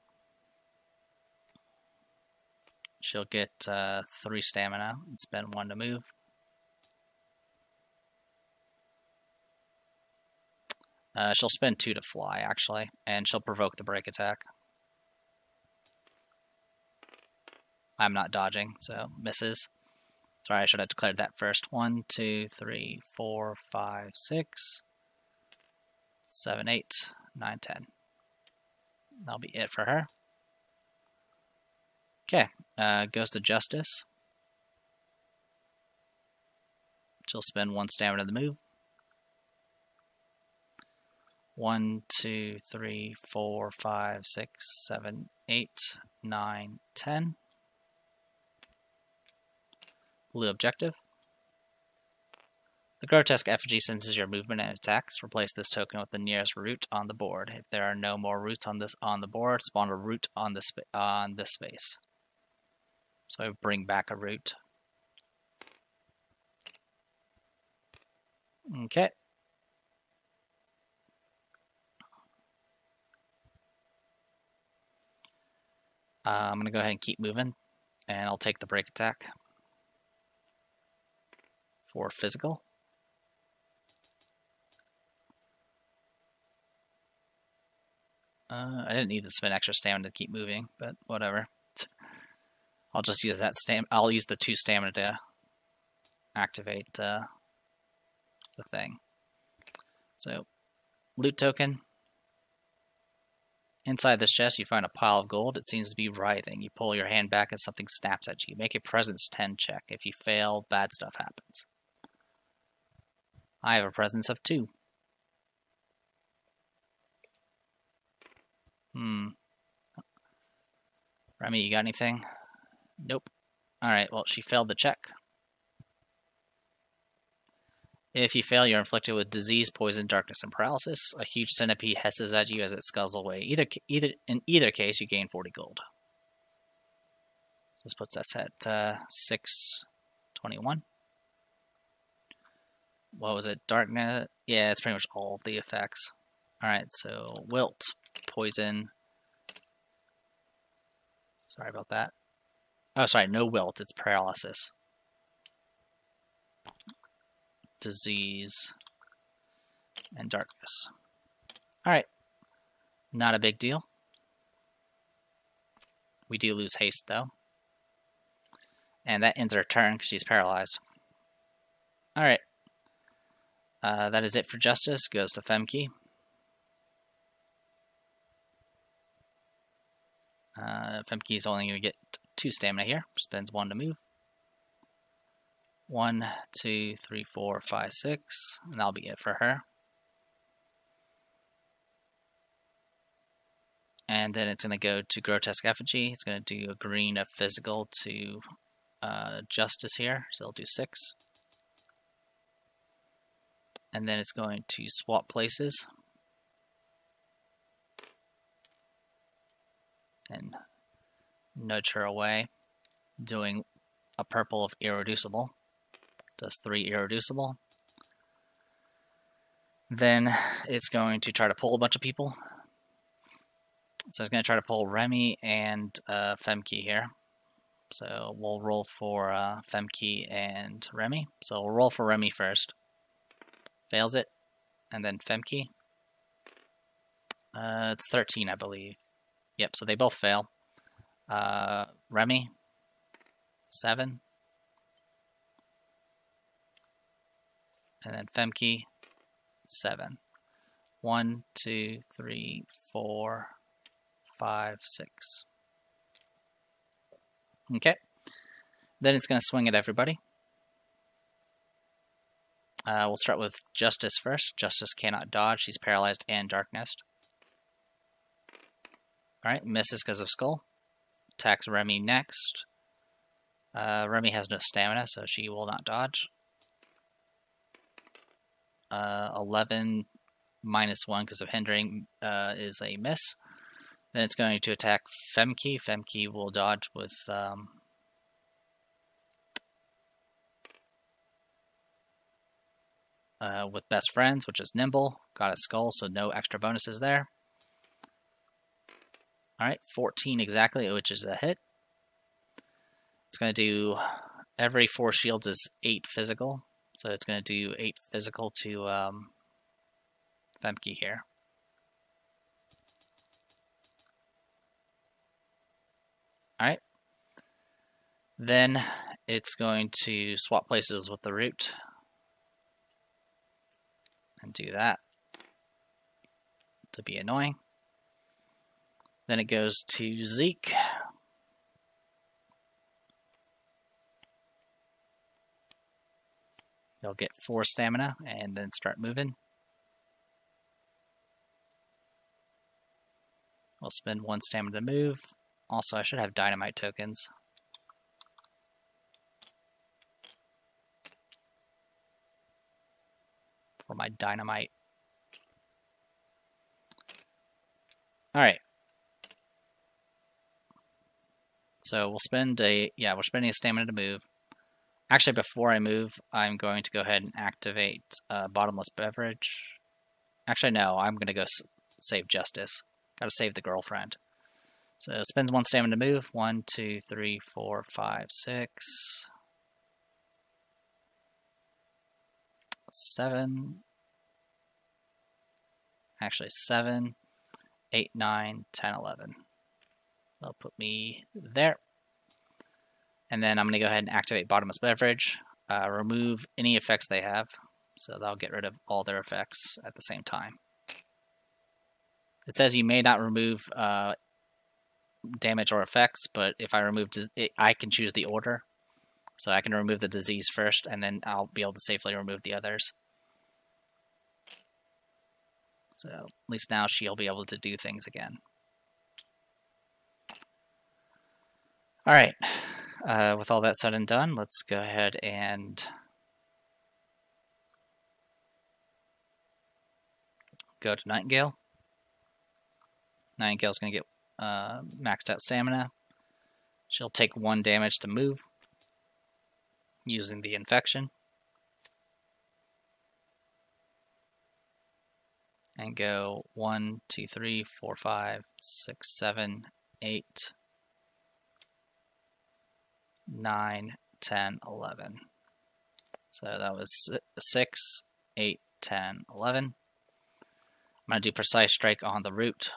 She'll get 3 stamina and spend 1 to move. She'll spend 2 to fly, actually, and she'll provoke the break attack. I'm not dodging, so misses. Sorry, I should have declared that first. 1, 2, 3, 4, 5, 6, 7, 8, 9, 10. That'll be it for her. Okay, goes to Justice. She'll spend 1 stamina to move. 1, 2, 3, 4, 5, 6, 7, 8, 9, 10. Blue objective. The Grotesque Effigy senses your movement and attacks. Replace this token with the nearest root on the board. If there are no more roots on the board, spawn a root on this space. So bring back a root. Okay. I'm going to go ahead and keep moving, and I'll take the break attack for physical. I didn't need to spend extra stamina to keep moving, but whatever. I'll just use that I'll use the 2 stamina to activate the thing. So, loot token. Inside this chest, you find a pile of gold. It seems to be writhing. You pull your hand back and something snaps at you. Make a presence 10 check. If you fail, bad stuff happens. I have a presence of 2. Remy, you got anything? Nope. Alright, well, she failed the check. If you fail, you're inflicted with disease, poison, darkness, and paralysis. A huge centipede hisses at you as it scuttles away. In either case, you gain 40 gold. This puts us at 621. What was it? Darkness? Yeah, it's pretty much all of the effects. Alright, so wilt, poison. Sorry about that. Oh, sorry, no wilt, it's paralysis. Disease, and darkness. Alright, not a big deal. We do lose haste, though. And that ends her turn because she's paralyzed. Alright. That is it for Justice. Goes to Femke. Femke is only going to get 2 stamina here. Spends 1 to move. 1, 2, 3, 4, 5, 6. And that'll be it for her. And then it's going to go to Grotesque Effigy. It's going to do a green of physical to Justice here. So it'll do 6. And then it's going to swap places. And nudge her away. Doing a purple of Irreducible. Does 3 Irreducible. Then it's going to try to pull a bunch of people. So it's going to try to pull Remy and Femke here. So we'll roll for Femke and Remy. So we'll roll for Remy first. Fails it. And then Femke. It's 13, I believe. Yep, so they both fail. Remy, 7. And then Femke, 7. 1, 2, 3, 4, 5, 6. Okay. Then it's going to swing at everybody. We'll start with Justice first. Justice cannot dodge. She's paralyzed and darknessed. Alright, misses because of Skull. Attacks Remy next. Remy has no stamina, so she will not dodge. 11 minus 1 because of hindering is a miss. Then it's going to attack Femke. Femke will dodge with Best Friends, which is Nimble. Got a Skull, so no extra bonuses there. Alright, 14 exactly, which is a hit. It's going to do, every 4 shields is 8 physical. So it's going to do 8 physical to Femke here. Alright. Then it's going to swap places with the root. And do that. To be annoying. Then it goes to Zeke. He'll get 4 stamina and then start moving. We'll spend 1 stamina to move. Also, I should have dynamite tokens. For my dynamite. Alright. So we're spending a stamina to move. Actually, before I move, I'm going to go ahead and activate bottomless beverage. Actually, no, I'm going to go save Justice. Gotta save the girlfriend. So spends 1 stamina to move. 1, 2, 3, 4, 5, 6, 7. Actually, 7, 8, 9, 10, 11. That'll put me there. And then I'm going to go ahead and activate Bottomless Beverage. Remove any effects they have. So that'll get rid of all their effects at the same time. It says you may not remove damage or effects, but if I remove it, I can choose the order. So I can remove the disease first, and then I'll be able to safely remove the others. So at least now she'll be able to do things again. Alright, with all that said and done, let's go ahead and go to Nightingale. Nightingale's going to get maxed out stamina. She'll take 1 damage to move using the infection. And go 1, 2, 3, 4, 5, 6, 7, 8, 9, 10, 11. So that was 6, 8, 10, 11. I'm going to do Precise Strike on the root.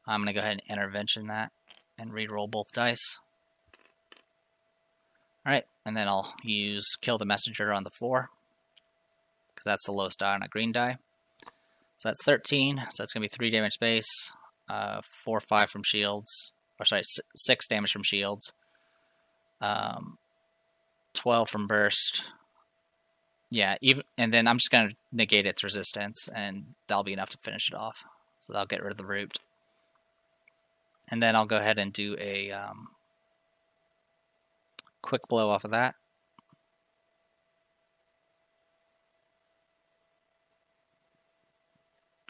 I'm going to go ahead and Intervention that and re-roll both dice. Alright, and then I'll use Kill the Messenger on the 4, because that's the lowest die on a green die. So that's 13, so that's going to be 3 damage base, 4, 5 from shields, or sorry, 6 damage from shields, 12 from burst. Yeah, and then I'm just going to negate its resistance, and that'll be enough to finish it off. So that'll get rid of the root. And then I'll go ahead and do a quick blow off of that.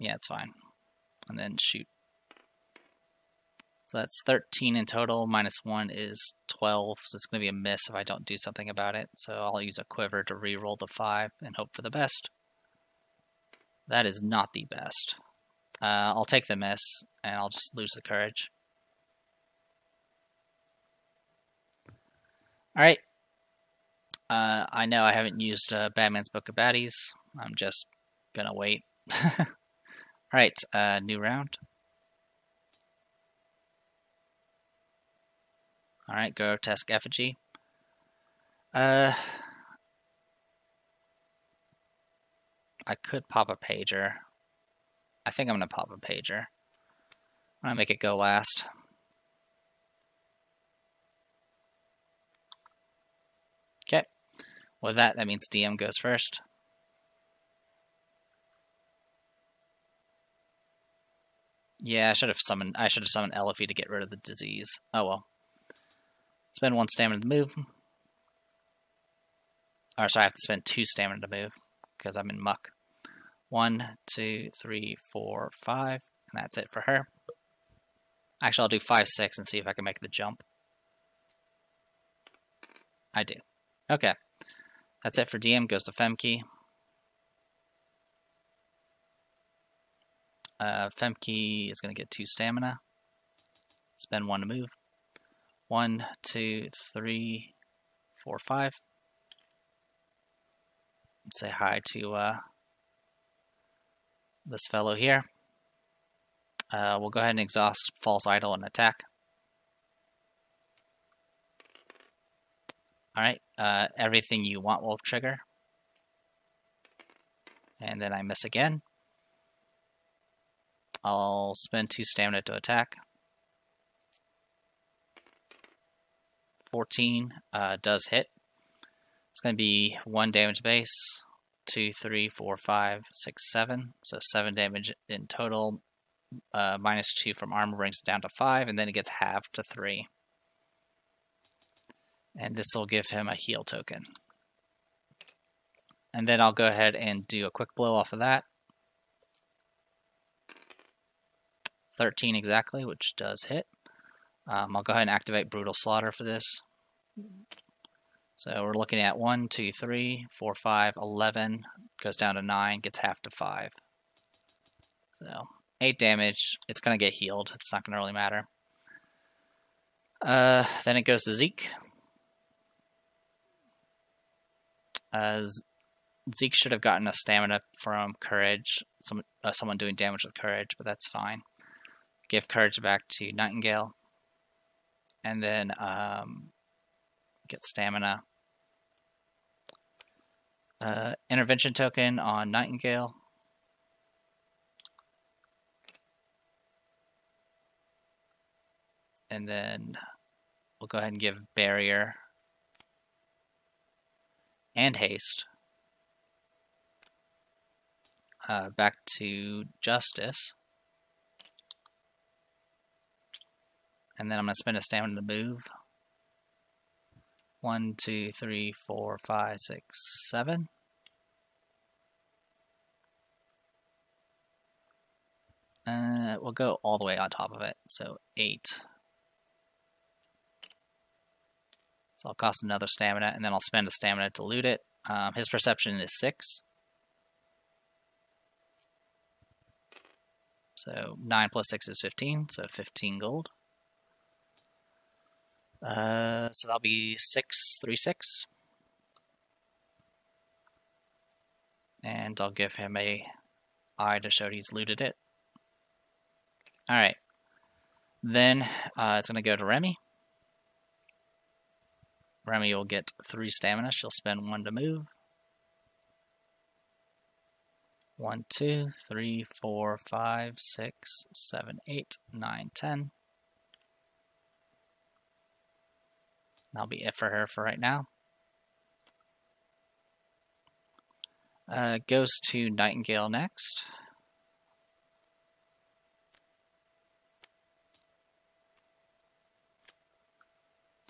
Yeah, it's fine. And then shoot. So that's 13 in total, minus 1 is 12, so it's going to be a miss if I don't do something about it. So I'll use a quiver to re-roll the 5 and hope for the best. That is not the best. I'll take the miss, and I'll just lose the courage. Alright. I know I haven't used Batman's Book of Baddies. I'm just gonna wait. Alright, new round. Alright, Grotesque Effigy. I could pop a pager. I think I'm gonna pop a pager. I'm gonna make it go last. Okay. With that means Diem goes first. Yeah, I should have summoned Elifie to get rid of the disease. Oh well. Spend 1 stamina to move. Or sorry, I have to spend 2 stamina to move because I'm in muck. 1, 2, 3, 4, 5, and that's it for her. Actually, I'll do 5, 6 and see if I can make the jump. I do. Okay. That's it for Diem. Goes to Femke. Femke is going to get 2 stamina. Spend 1 to move. 1, 2, 3, 4, 5. Let's say hi to this fellow here. We'll go ahead and exhaust False Idol and attack. Alright, everything you want will trigger. And then I miss again. I'll spend 2 stamina to attack. 14 does hit. It's going to be 1 damage base, 2, 3, 4, 5, 6, 7. So 7 damage in total. Minus 2 from armor brings it down to 5, and then it gets halved to 3. And this will give him a heal token. And then I'll go ahead and do a quick blow off of that. 13 exactly, which does hit. I'll go ahead and activate Brutal Slaughter for this. So we're looking at 1, 2, 3, 4, 5, 11, goes down to 9, gets half to 5. So 8 damage, it's going to get healed, it's not going to really matter. Then it goes to Zeke. Zeke should have gotten a stamina from Courage, someone doing damage with Courage, but that's fine. Give Courage back to Nightingale, and then get stamina. Intervention token on Nightingale. And then we'll go ahead and give Barrier and Haste back to Justice. And then I'm going to spend a stamina to move. 1, 2, 3, 4, 5, 6, 7. We'll go all the way on top of it, so 8. So I'll cost another stamina, and then I'll spend a stamina to loot it. His perception is 6. So 9 plus 6 is 15, so 15 gold. So that'll be 6, 3, 6. And I'll give him a eye to show he's looted it. Alright. Then it's going to go to Remy. Remy will get 3 stamina. She'll spend 1 to move. 1, 2, 3, 4, 5, 6, 7, 8, 9, 10. That'll be it for her for right now. Goes to Nightingale next.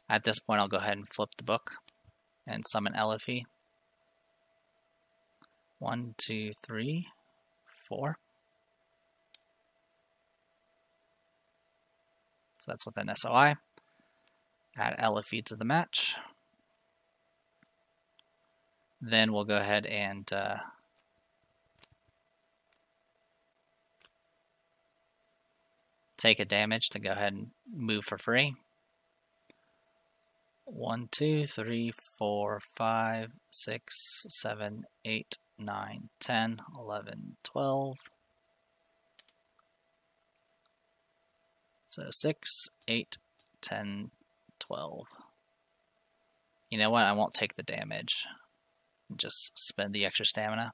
At this point, I'll go ahead and flip the book and summon Elifie. 1, 2, 3, 4. So that's with an SOI. Add Elifie to the match. Then we'll go ahead and take a damage to go ahead and move for free. 1, 2, 3, 4, 5, 6, 7, 8, 9, 10, 11, 12. So 6, 8, 10, 12. You know what? I won't take the damage. Just spend the extra stamina.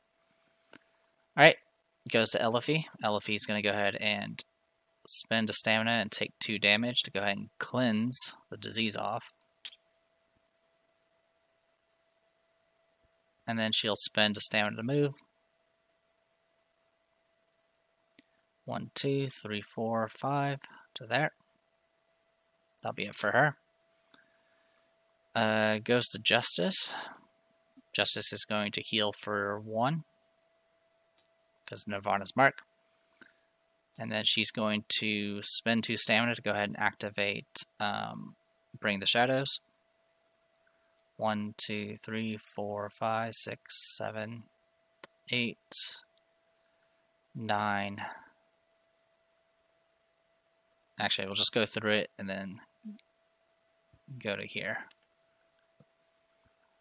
Alright, goes to Elifie. Elifie's going to go ahead and spend a stamina and take 2 damage to go ahead and cleanse the disease off. And then she'll spend a stamina to move. 1, 2, 3, 4, 5 to there. That'll be it for her. Goes to Justice. Justice is going to heal for 1 because of Nirvana's Mark. And then she's going to spend 2 stamina to go ahead and activate Bring the Shadows. 1, 2, 3, 4, 5, 6, 7, 8, 9. Actually, we'll just go through it and then go to here.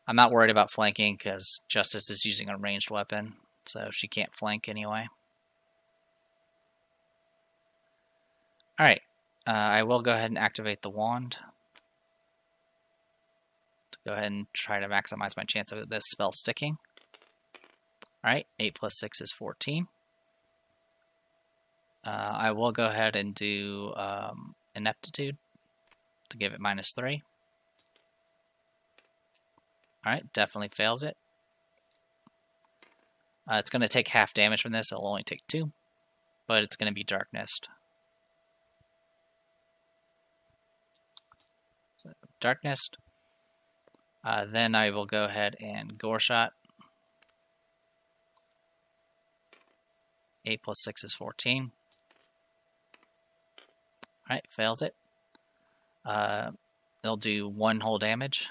I'm not worried about flanking because Justice is using a ranged weapon, so she can't flank anyway. Alright, I will go ahead and activate the wand to go ahead and try to maximize my chance of this spell sticking. Alright, 8 plus 6 is 14. I will go ahead and do Ineptitude to give it -3. Alright, definitely fails it. It's going to take half damage from this. It'll only take 2. But it's going to be Darkness. So, Darkness. Then I will go ahead and Gore Shot. 8 plus 6 is 14. Alright, fails it. It'll do 1 whole damage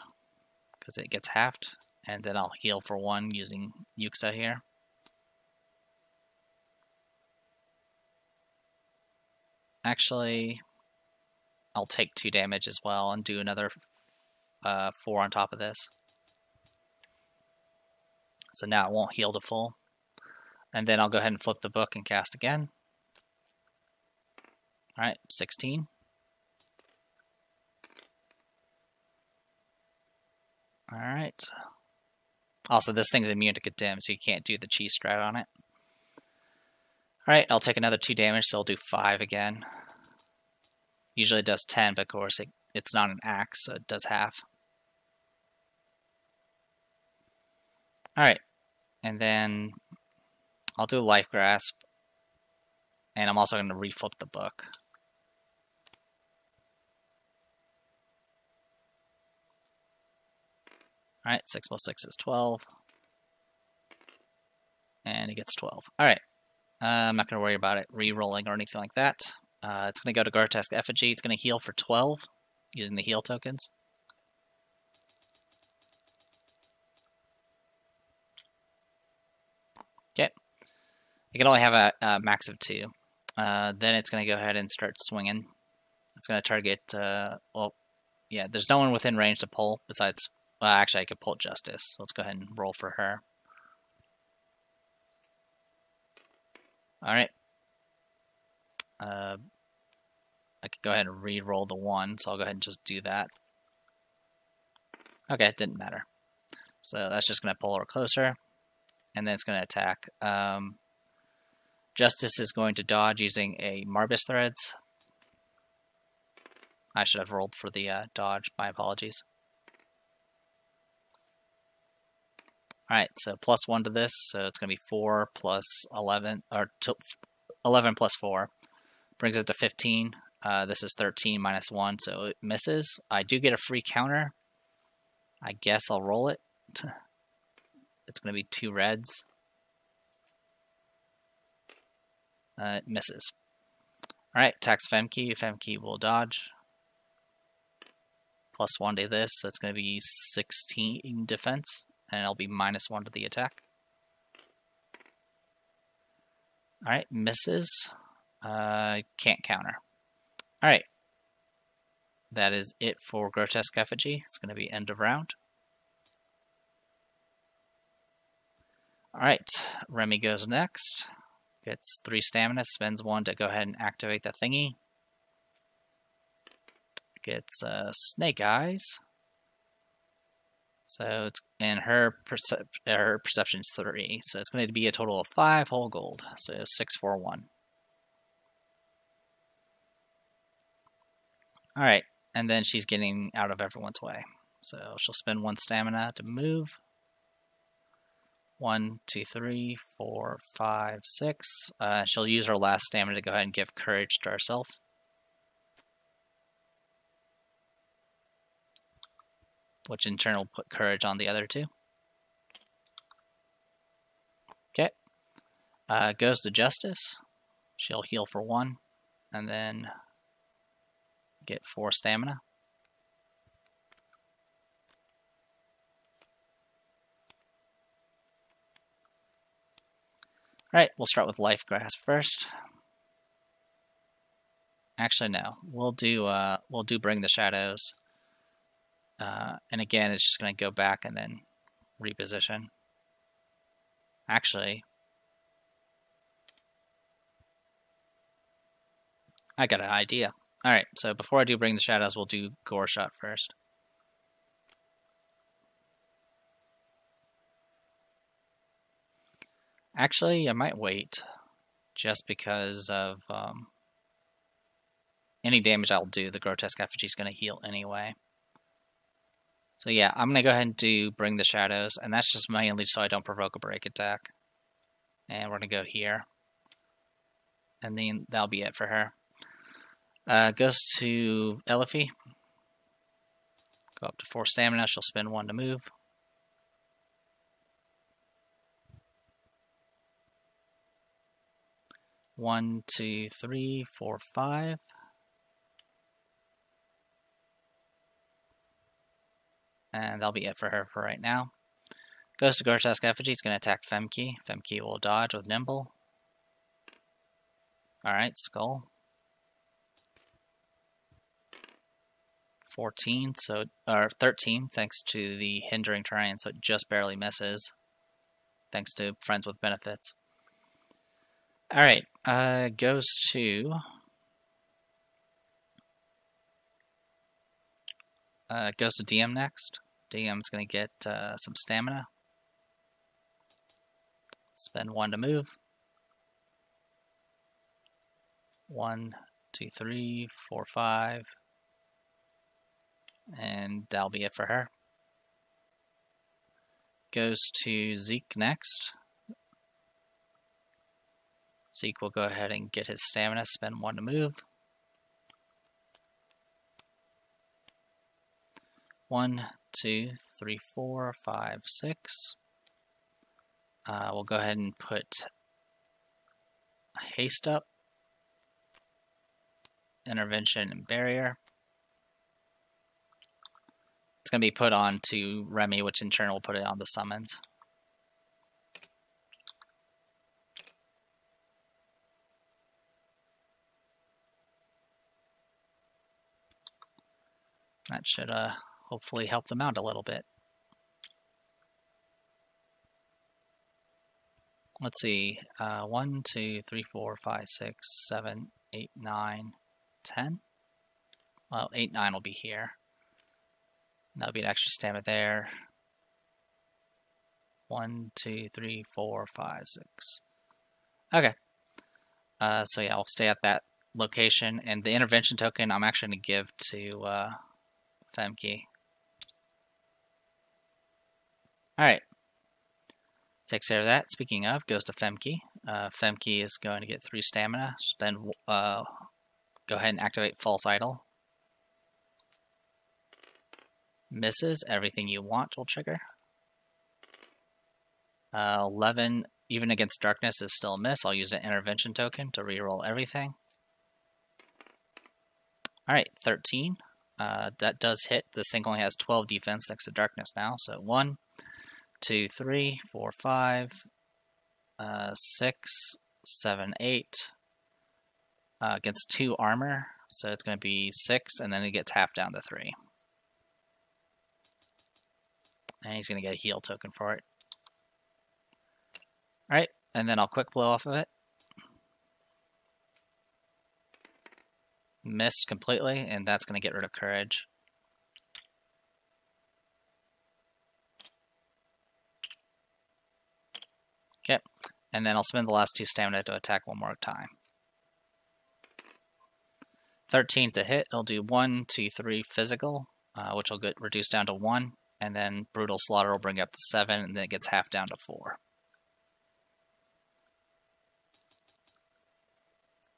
because it gets halved. And then I'll heal for 1 using Yuxa here. Actually, I'll take 2 damage as well and do another 4 on top of this. So now it won't heal to full. And then I'll go ahead and flip the book and cast again. Alright, 16. Alright. Also, this thing's immune to Dim, so you can't do the cheese strat on it. Alright, I'll take another 2 damage, so I'll do 5 again. Usually it does 10, but of course it's not an axe, so it does half. Alright, and then I'll do Life Grasp, and I'm also going to reflip the book. Alright, 6 plus 6 is 12. And he gets 12. Alright, I'm not going to worry about it re-rolling or anything like that. It's going to go to Grotesque Effigy. It's going to heal for 12 using the heal tokens. Okay. You can only have a max of 2. Then it's going to go ahead and start swinging. It's going to target, well, yeah, there's no one within range to pull besides, well, actually I could pull Justice. So let's go ahead and roll for her. Alright. I could go ahead and re-roll the 1, so I'll go ahead and just do that. Okay, it didn't matter. So that's just going to pull her closer, and then it's going to attack. Justice is going to dodge using a Marbus Threads. I should have rolled for the dodge, my apologies. Alright, so plus 1 to this, so it's going to be 4 plus 11, or 11 plus 4. Brings it to 15. This is 13 minus 1, so it misses. I do get a free counter. I guess I'll roll it. It's going to be 2 reds. It misses. Alright, attacks Femke. Femke will dodge. Plus 1 to this, so it's going to be 16 defense. And it'll be minus 1 to the attack. Alright, misses. Can't counter. Alright. That is it for Grotesque Effigy. It's going to be end of round. Alright, Remy goes next. Gets 3 stamina, spends 1 to go ahead and activate the thingy. Gets Snake Eyes. So it's, and her perception's 3, so it's going to be a total of 5 whole gold. So 6, 4, 1. Alright, and then she's getting out of everyone's way. So she'll spend 1 stamina to move. 1, 2, 3, 4, 5, 6. She'll use her last stamina to go ahead and give courage to herself. Which in turn will put courage on the other 2. Okay. Goes to Justice. She'll heal for 1. And then get 4 stamina. Alright, we'll start with Life Grasp first. Actually, no. We'll do Bring the Shadows. And again, it's just going to go back and then reposition. Actually, I got an idea. Alright, so before I do Bring the Shadows, we'll do Gore Shot first. Actually, I might wait, just because of any damage I'll do, the Grotesque Effigy is going to heal anyway. So yeah, I'm going to go ahead and do Bring the Shadows, and that's just mainly so I don't provoke a break attack. And we're going to go here. And then that'll be it for her. Goes to Elifie. Go up to 4 stamina, she'll spend 1 to move. One, 2, 3, 4, 5. And that'll be it for her for right now. Goes to Grotesque Effigy. It's going to attack Femke. Femke will dodge with Nimble. Alright, Skull. 14, or 13, thanks to the hindering terrain, so it just barely misses. Thanks to Friends with Benefits. Alright, goes to... goes to Diem next. Diem's going to get some stamina. Spend 1 to move. 1, 2, 3, 4, 5. And that'll be it for her. Goes to Zeke next. Zeke will go ahead and get his stamina, spend 1 to move. 1, 2, 3, 4, 5, 6. We'll go ahead and put haste up, intervention, and barrier. It's going to be put on to Remy, which in turn will put it on the summons. That should hopefully help them out a little bit. Let's see, 1, 2, 3, 4, 5, 6, 7, 8, 9, 10. Well, 8, 9 will be here. That'll be an extra stamina there. 1, 2, 3, 4, 5, 6. Okay. So yeah, I'll stay at that location, and the intervention token I'm actually going to give to Femke. Alright. Takes care of that. Speaking of, goes to Femke. Femke is going to get 3 stamina. Then go ahead and activate False Idol. Misses. Everything you want will trigger. 11, even against darkness, is still a miss. I'll use an intervention token to reroll everything. Alright, 13. That does hit. This thing only has 12 defense next to darkness now. So 1, 2, 3, 4, 5, 6, 7, 8. Against 2 armor. So it's going to be 6, and then it gets half down to 3. And he's going to get a heal token for it. Alright, and then I'll quick blow off of it. Missed completely, and that's going to get rid of courage. Okay, and then I'll spend the last 2 stamina to attack 1 more time. 13's a hit. It'll do 1, 2, 3 physical, which will get reduced down to 1. And then Brutal Slaughter will bring it up to 7, and then it gets half down to 4.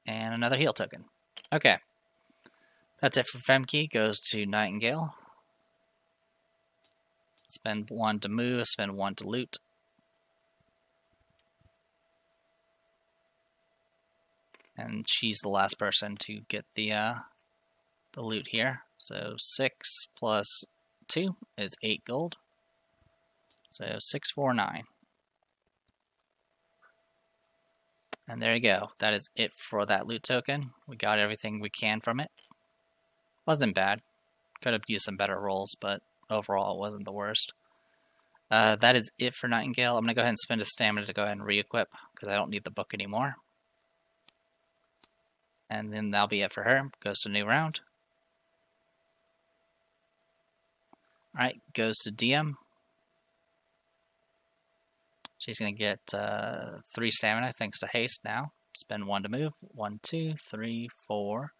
And another heal token. Okay. That's it for Femke. Goes to Nightingale. Spend 1 to move, spend 1 to loot. And she's the last person to get the loot here. So 6 plus 2 is 8 gold. So 6, 4, 9. And there you go. That is it for that loot token. We got everything we can from it. Wasn't bad. Could have used some better rolls, but overall it wasn't the worst. That is it for Nightingale. I'm going to go ahead and spend a stamina to go ahead and re-equip, because I don't need the book anymore. And then that'll be it for her. Goes to new round. Alright, goes to Diem. She's going to get 3 stamina thanks to haste now. Spend 1 to move. 1, 2, 3, 4.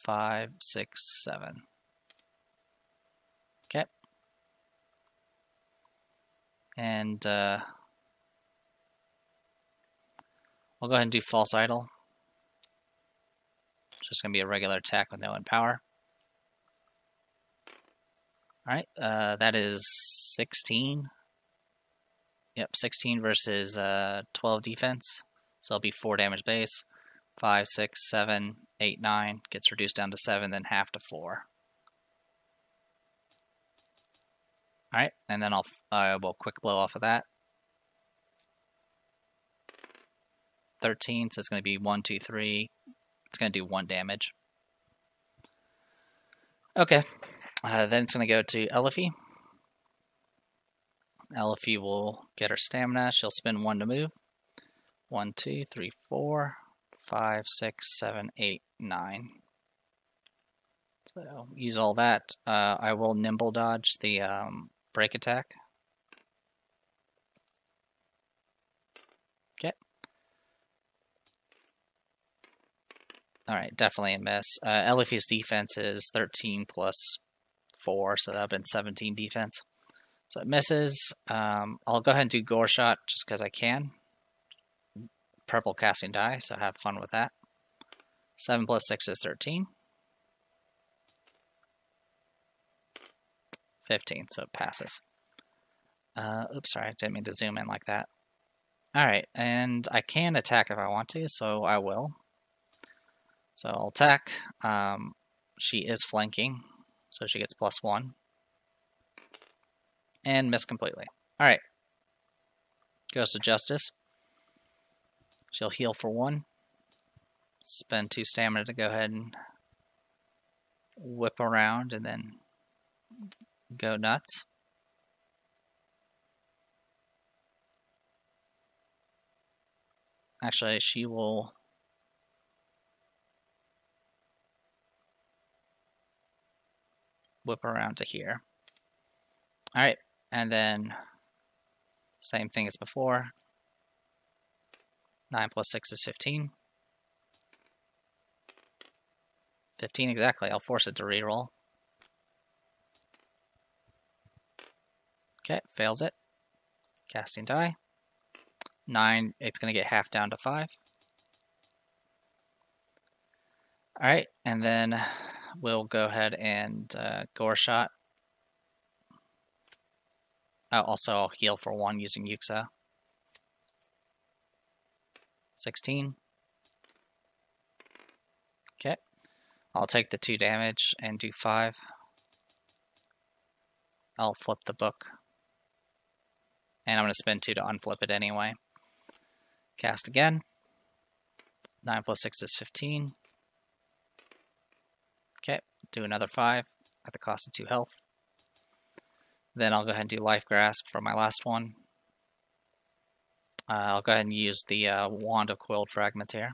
5, 6, 7. Okay. And we'll go ahead and do False Idol. Just going to be a regular attack with no empower. Alright, that is 16. Yep, 16 versus 12 defense. So it'll be 4 damage base. 5, 6, 7, 8, 9. Gets reduced down to 7, then half to 4. Alright, and then we'll quick blow off of that. 13, so it's going to be 1, 2, 3. It's going to do 1 damage. Okay, then it's going to go to Elifie. Elifie will get her stamina. She'll spend 1 to move. 1, 2, 3, 4, 5, 6, 7, 8, 9. So use all that. I will nimble dodge the break attack. Okay. Alright, definitely a miss. Elifie's defense is 13 plus 4, so that would have been 17 defense. So it misses. I'll go ahead and do Gore Shot just because I can. Purple casting die, so have fun with that. 7 plus 6 is 13. 15, so it passes. Oops, sorry, I didn't mean to zoom in like that. Alright, and I can attack if I want to, so I will. So I'll attack. She is flanking, so she gets +1. And miss completely. Alright. Goes to Justice. She'll heal for 1. Spend 2 stamina to go ahead and whip around and then go nuts. Actually, she will whip around to here. Alright, and then same thing as before. 9 plus 6 is 15. 15 exactly. I'll force it to reroll. Okay, fails it. Casting die. 9, it's going to get half down to 5. Alright, and then we'll go ahead and Gore Shot. Also, I'll heal for 1 using Yuxa. 16. Okay. I'll take the 2 damage and do 5. I'll flip the book. And I'm going to spend 2 to unflip it anyway. Cast again. 9 plus 6 is 15. Okay. Do another 5 at the cost of 2 health. Then I'll go ahead and do Life Grasp for my last one. I'll go ahead and use the Wand of Coiled Fragments here.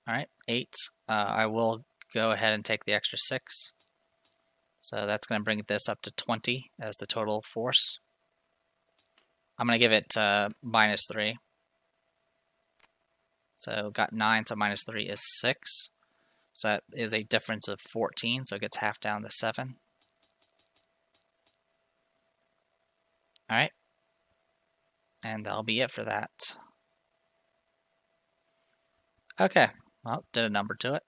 Alright, 8. I will go ahead and take the extra 6. So that's going to bring this up to 20 as the total force. I'm going to give it -3. So got 9, so -3 is 6. So that is a difference of 14, so it gets half down to 7. Alright. And that'll be it for that. Okay. Well, did a number to it.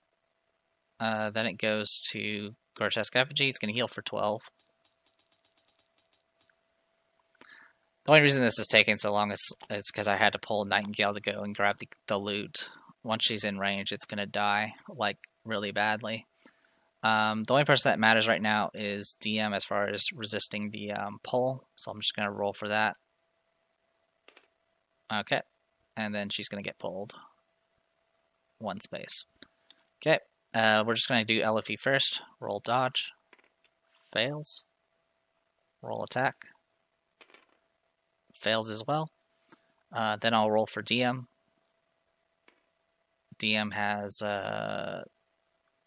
Then it goes to Grotesque Effigy. It's going to heal for 12. The only reason this is taking so long is because I had to pull Nightingale to go and grab the loot. Once she's in range, it's going to die, like, really badly. The only person that matters right now is Diem as far as resisting the pull, so I'm just going to roll for that. Okay, and then she's going to get pulled. 1 space. Okay, we're just going to do Elifie first. Roll dodge. Fails. Roll attack. Fails as well. Then I'll roll for Diem. Diem has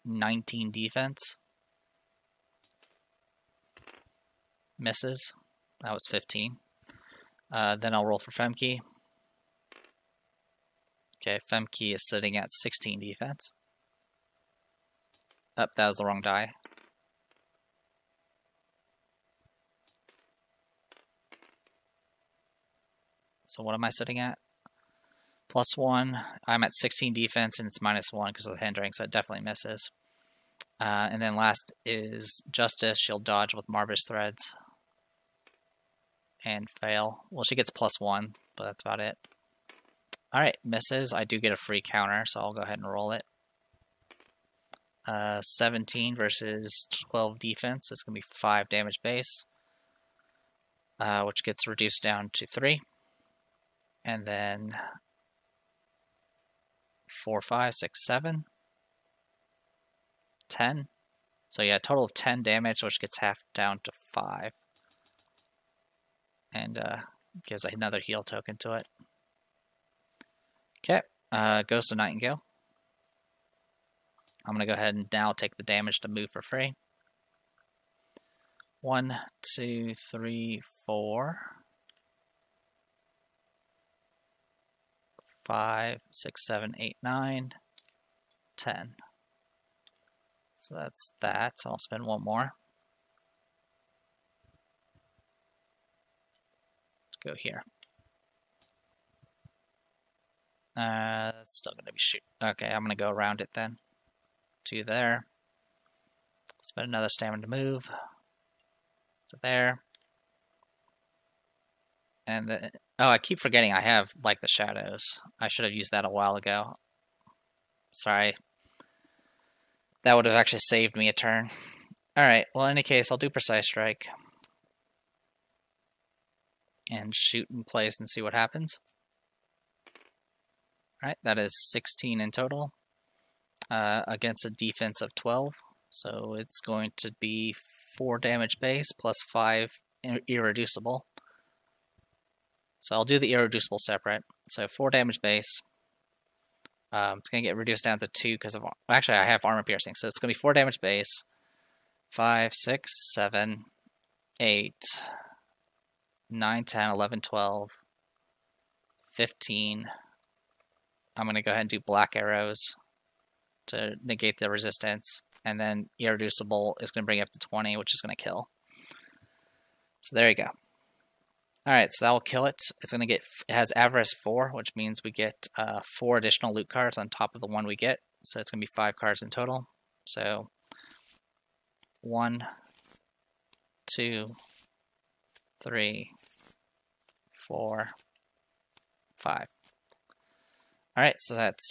19 defense. Misses. That was 15. Then I'll roll for Femke. Okay, Femke is sitting at 16 defense. Oh, that was the wrong die. So what am I sitting at? +1. I'm at 16 defense, and it's -1 because of the hindering, so it definitely misses. And then last is Justice. She'll dodge with Marvish Threads. And fail. Well, she gets +1, but that's about it. Alright, misses. I do get a free counter, so I'll go ahead and roll it. 17 versus 12 defense. It's going to be 5 damage base, which gets reduced down to 3. And then 4, 5, 6, 7, 10. So yeah, a total of 10 damage, which gets half down to 5. And gives another heal token to it. Okay, goes to Nightingale. I'm going to go ahead and now take the damage to move for free. 1, 2, 3, 4, 5, 6, 7, 8, 9, 10. So that's that. So I'll spend 1 more. Let's go here. That's still going to be shoot. Okay, I'm going to go around it then. To there. Spend another stamina to move. To there. And then, oh, I keep forgetting I have like the shadows. I should have used that a while ago. Sorry. That would have actually saved me a turn. Alright, well in any case, I'll do Precise Strike. And shoot in place and see what happens. Alright, that is 16 in total. Against a defense of 12. So it's going to be 4 damage base plus 5 irreducible. So I'll do the irreducible separate. So 4 damage base. It's going to get reduced down to 2 because of... Actually, I have armor piercing. So it's going to be 4 damage base. 5, 6, 7, 8, 9, 10, 11, 12, 15. I'm going to go ahead and do black arrows to negate the resistance. And then irreducible is going to bring it up to 20, which is going to kill. So there you go. Alright, so that will kill it. It's going to get, it has Avarice 4, which means we get 4 additional loot cards on top of the one we get. So it's going to be 5 cards in total. So 1, 2, 3, 4, 5. Alright, so that's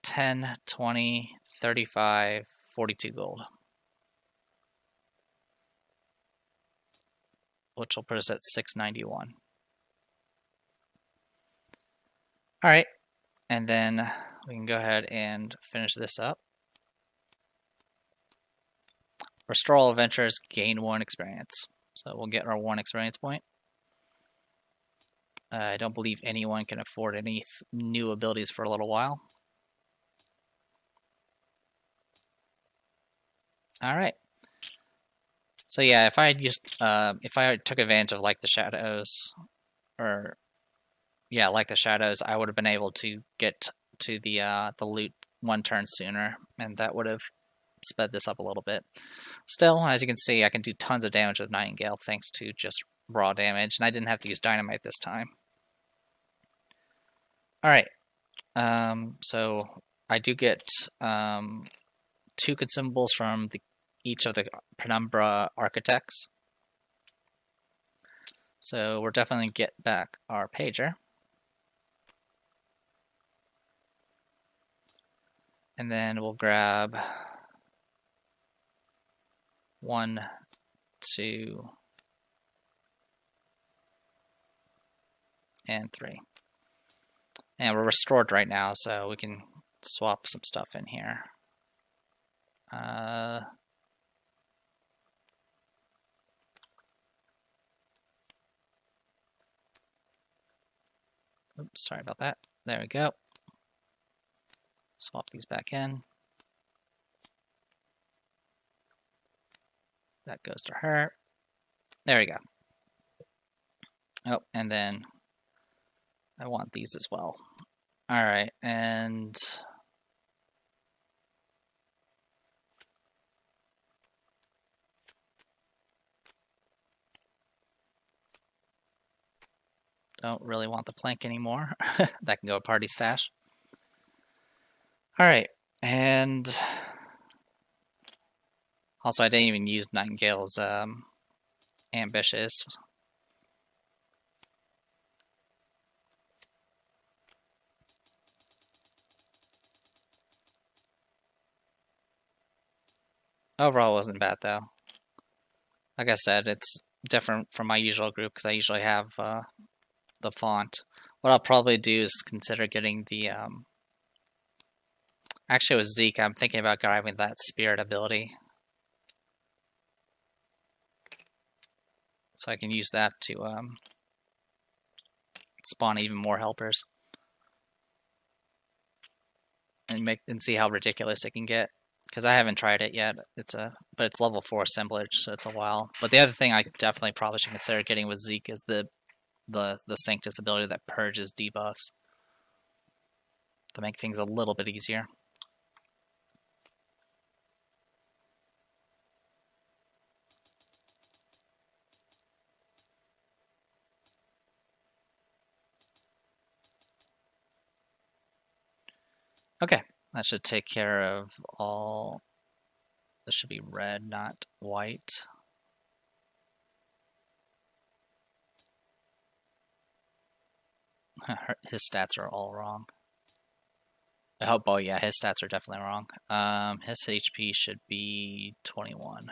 10, 20, 35, 42 gold. Which will put us at 691. Alright, and then we can go ahead and finish this up. Restore all adventures, gain 1 experience. So we'll get our 1 experience point. I don't believe anyone can afford any new abilities for a little while. Alright. So yeah, if I had used, if I took advantage of like the shadows, or yeah, like the shadows, I would have been able to get to the loot 1 turn sooner, and that would have sped this up a little bit. Still, as you can see, I can do tons of damage with Nightingale thanks to just raw damage, and I didn't have to use dynamite this time. Alright, so I do get 2 consumables from each of the Penumbra Architects. So we're definitely going to get back our pager. And then we'll grab 1, 2, and 3. And we're restored right now, so we can swap some stuff in here. Oops, sorry about that. There we go. Swap these back in. That goes to her. There we go. Oh, and then I want these as well. Alright, and don't really want the plank anymore. That can go a party stash. Alright, and also I didn't even use Nightingale's ambitious. Overall, it wasn't bad though. Like I said, it's different from my usual group because I usually have the font. What I'll probably do is consider getting the actually with Zeke, I'm thinking about grabbing that spirit ability. So I can use that to spawn even more helpers. And see how ridiculous it can get. Because I haven't tried it yet. But it's level 4 assemblage, so it's a while. But the other thing I definitely probably should consider getting with Zeke is the Sanctus ability that purges debuffs to make things a little bit easier. Okay, that should take care of all. This should be red, not white. His stats are all wrong. Oh yeah, his stats are definitely wrong. His HP should be 21.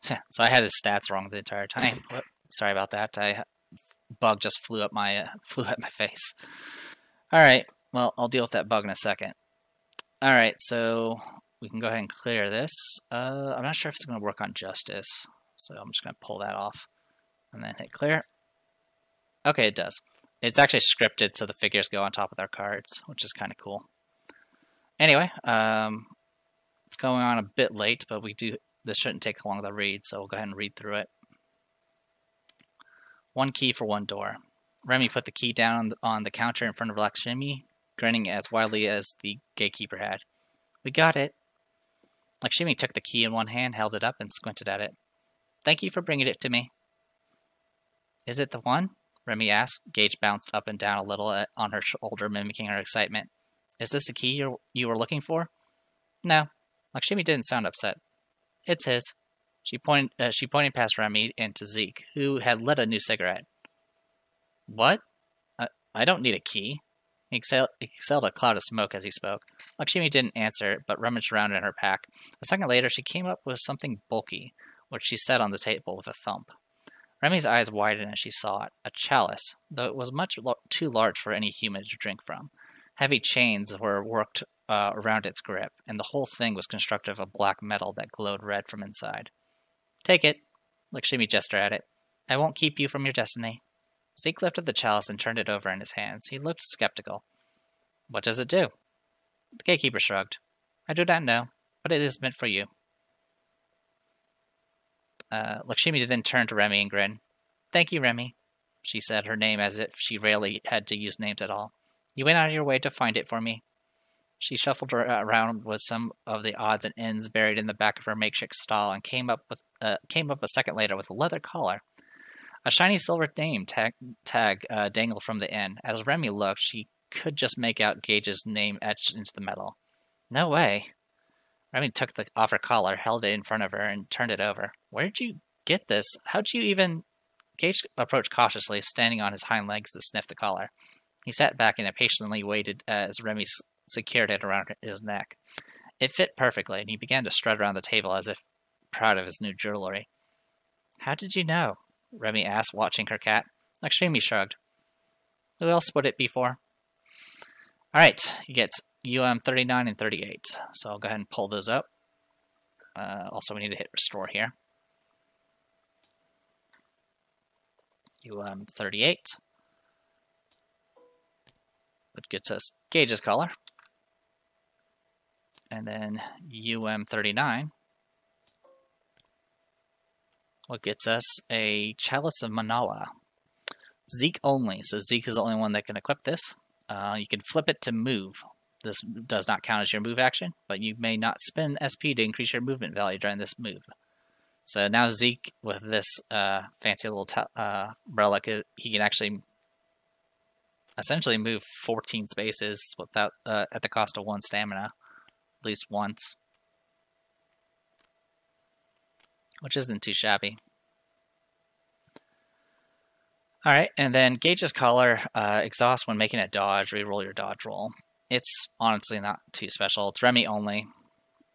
So I had his stats wrong the entire time. Sorry about that. Bug just flew at my face. All right. Well, I'll deal with that bug in a second. All right. So we can go ahead and clear this. I'm not sure if it's going to work on justice, so I'm just going to pull that off and then hit clear. Okay, it does. It's actually scripted so the figures go on top of their cards, which is kind of cool. Anyway, it's going on a bit late, but this shouldn't take long to read, so we'll go ahead and read through it. 1 key for 1 door. Remy put the key down on the counter in front of Lakshmi, grinning as widely as the Gatekeeper had. We got it. Lakshmi took the key in one hand, held it up, and squinted at it. Thank you for bringing it to me. Is it the one? Remy asked. Gage bounced up and down a little on her shoulder, mimicking her excitement. Is this the key you were looking for? No. Lakshmi didn't sound upset. It's his. She pointed past Remy and to Zeke, who had lit a new cigarette. What? I don't need a key. He exhaled a cloud of smoke as he spoke. Lakshmi didn't answer, but rummaged around in her pack. A second later, she came up with something bulky, which she set on the table with a thump. Remy's eyes widened as she saw it. A chalice, though it was much too large for any human to drink from. Heavy chains were worked around its grip, and the whole thing was constructed of black metal that glowed red from inside. Take it. Lakshmi gestured at it. I won't keep you from your destiny. Zeke lifted the chalice and turned it over in his hands. He looked skeptical. What does it do? The Gatekeeper shrugged. I do not know, but it is meant for you. Lakshmi then turned to Remy and grinned. Thank you, Remy, she said, her name as if she rarely had to use names at all. You went out of your way to find it for me. She shuffled around with some of the odds and ends buried in the back of her makeshift stall and came up a second later with a leather collar. A shiny silver name tag dangled from the end. As Remy looked, she could just make out Gage's name etched into the metal. No way. Remy took off her collar, held it in front of her, and turned it over. Where did you get this? How'd you even... Gage approached cautiously, standing on his hind legs to sniff the collar. He sat back and impatiently waited as Remy secured it around his neck. It fit perfectly, and he began to strut around the table as if proud of his new jewelry. How did you know? Remy asked, watching her cat. Lakshmi shrugged. Who else would it be for? Alright, you get 39 and 38. So I'll go ahead and pull those up. Also, we need to hit restore here. 38. That gets us Gage's collar. And then 39. What gets us a Chalice of Manala. Zeke only, so Zeke is the only one that can equip this. You can flip it to move. This does not count as your move action, but you may not spend SP to increase your movement value during this move. So now Zeke, with this fancy little relic, he can actually essentially move 14 spaces without at the cost of 1 stamina, at least once, which isn't too shabby. Alright, and then Gage's Collar, exhaust when making a dodge, reroll your dodge roll. It's honestly not too special. It's Remy only.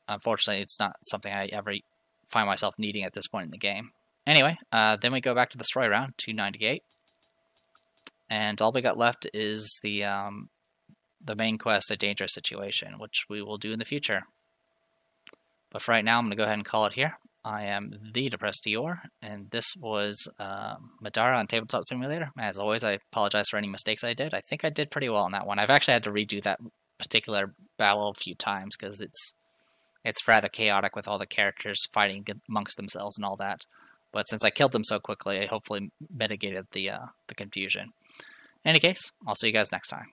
Unfortunately, it's not something I ever find myself needing at this point in the game. Anyway, then we go back to the story round, 298. And all we got left is the main quest, A Dangerous Situation, which we will do in the future. But for right now, I'm going to go ahead and call it here. I am the Depressed Dior, and this was Middara on Tabletop Simulator. As always, I apologize for any mistakes I did. I think I did pretty well on that one. I've actually had to redo that particular battle a few times because it's rather chaotic with all the characters fighting amongst themselves and all that. But since I killed them so quickly, I hopefully mitigated the confusion. In any case, I'll see you guys next time.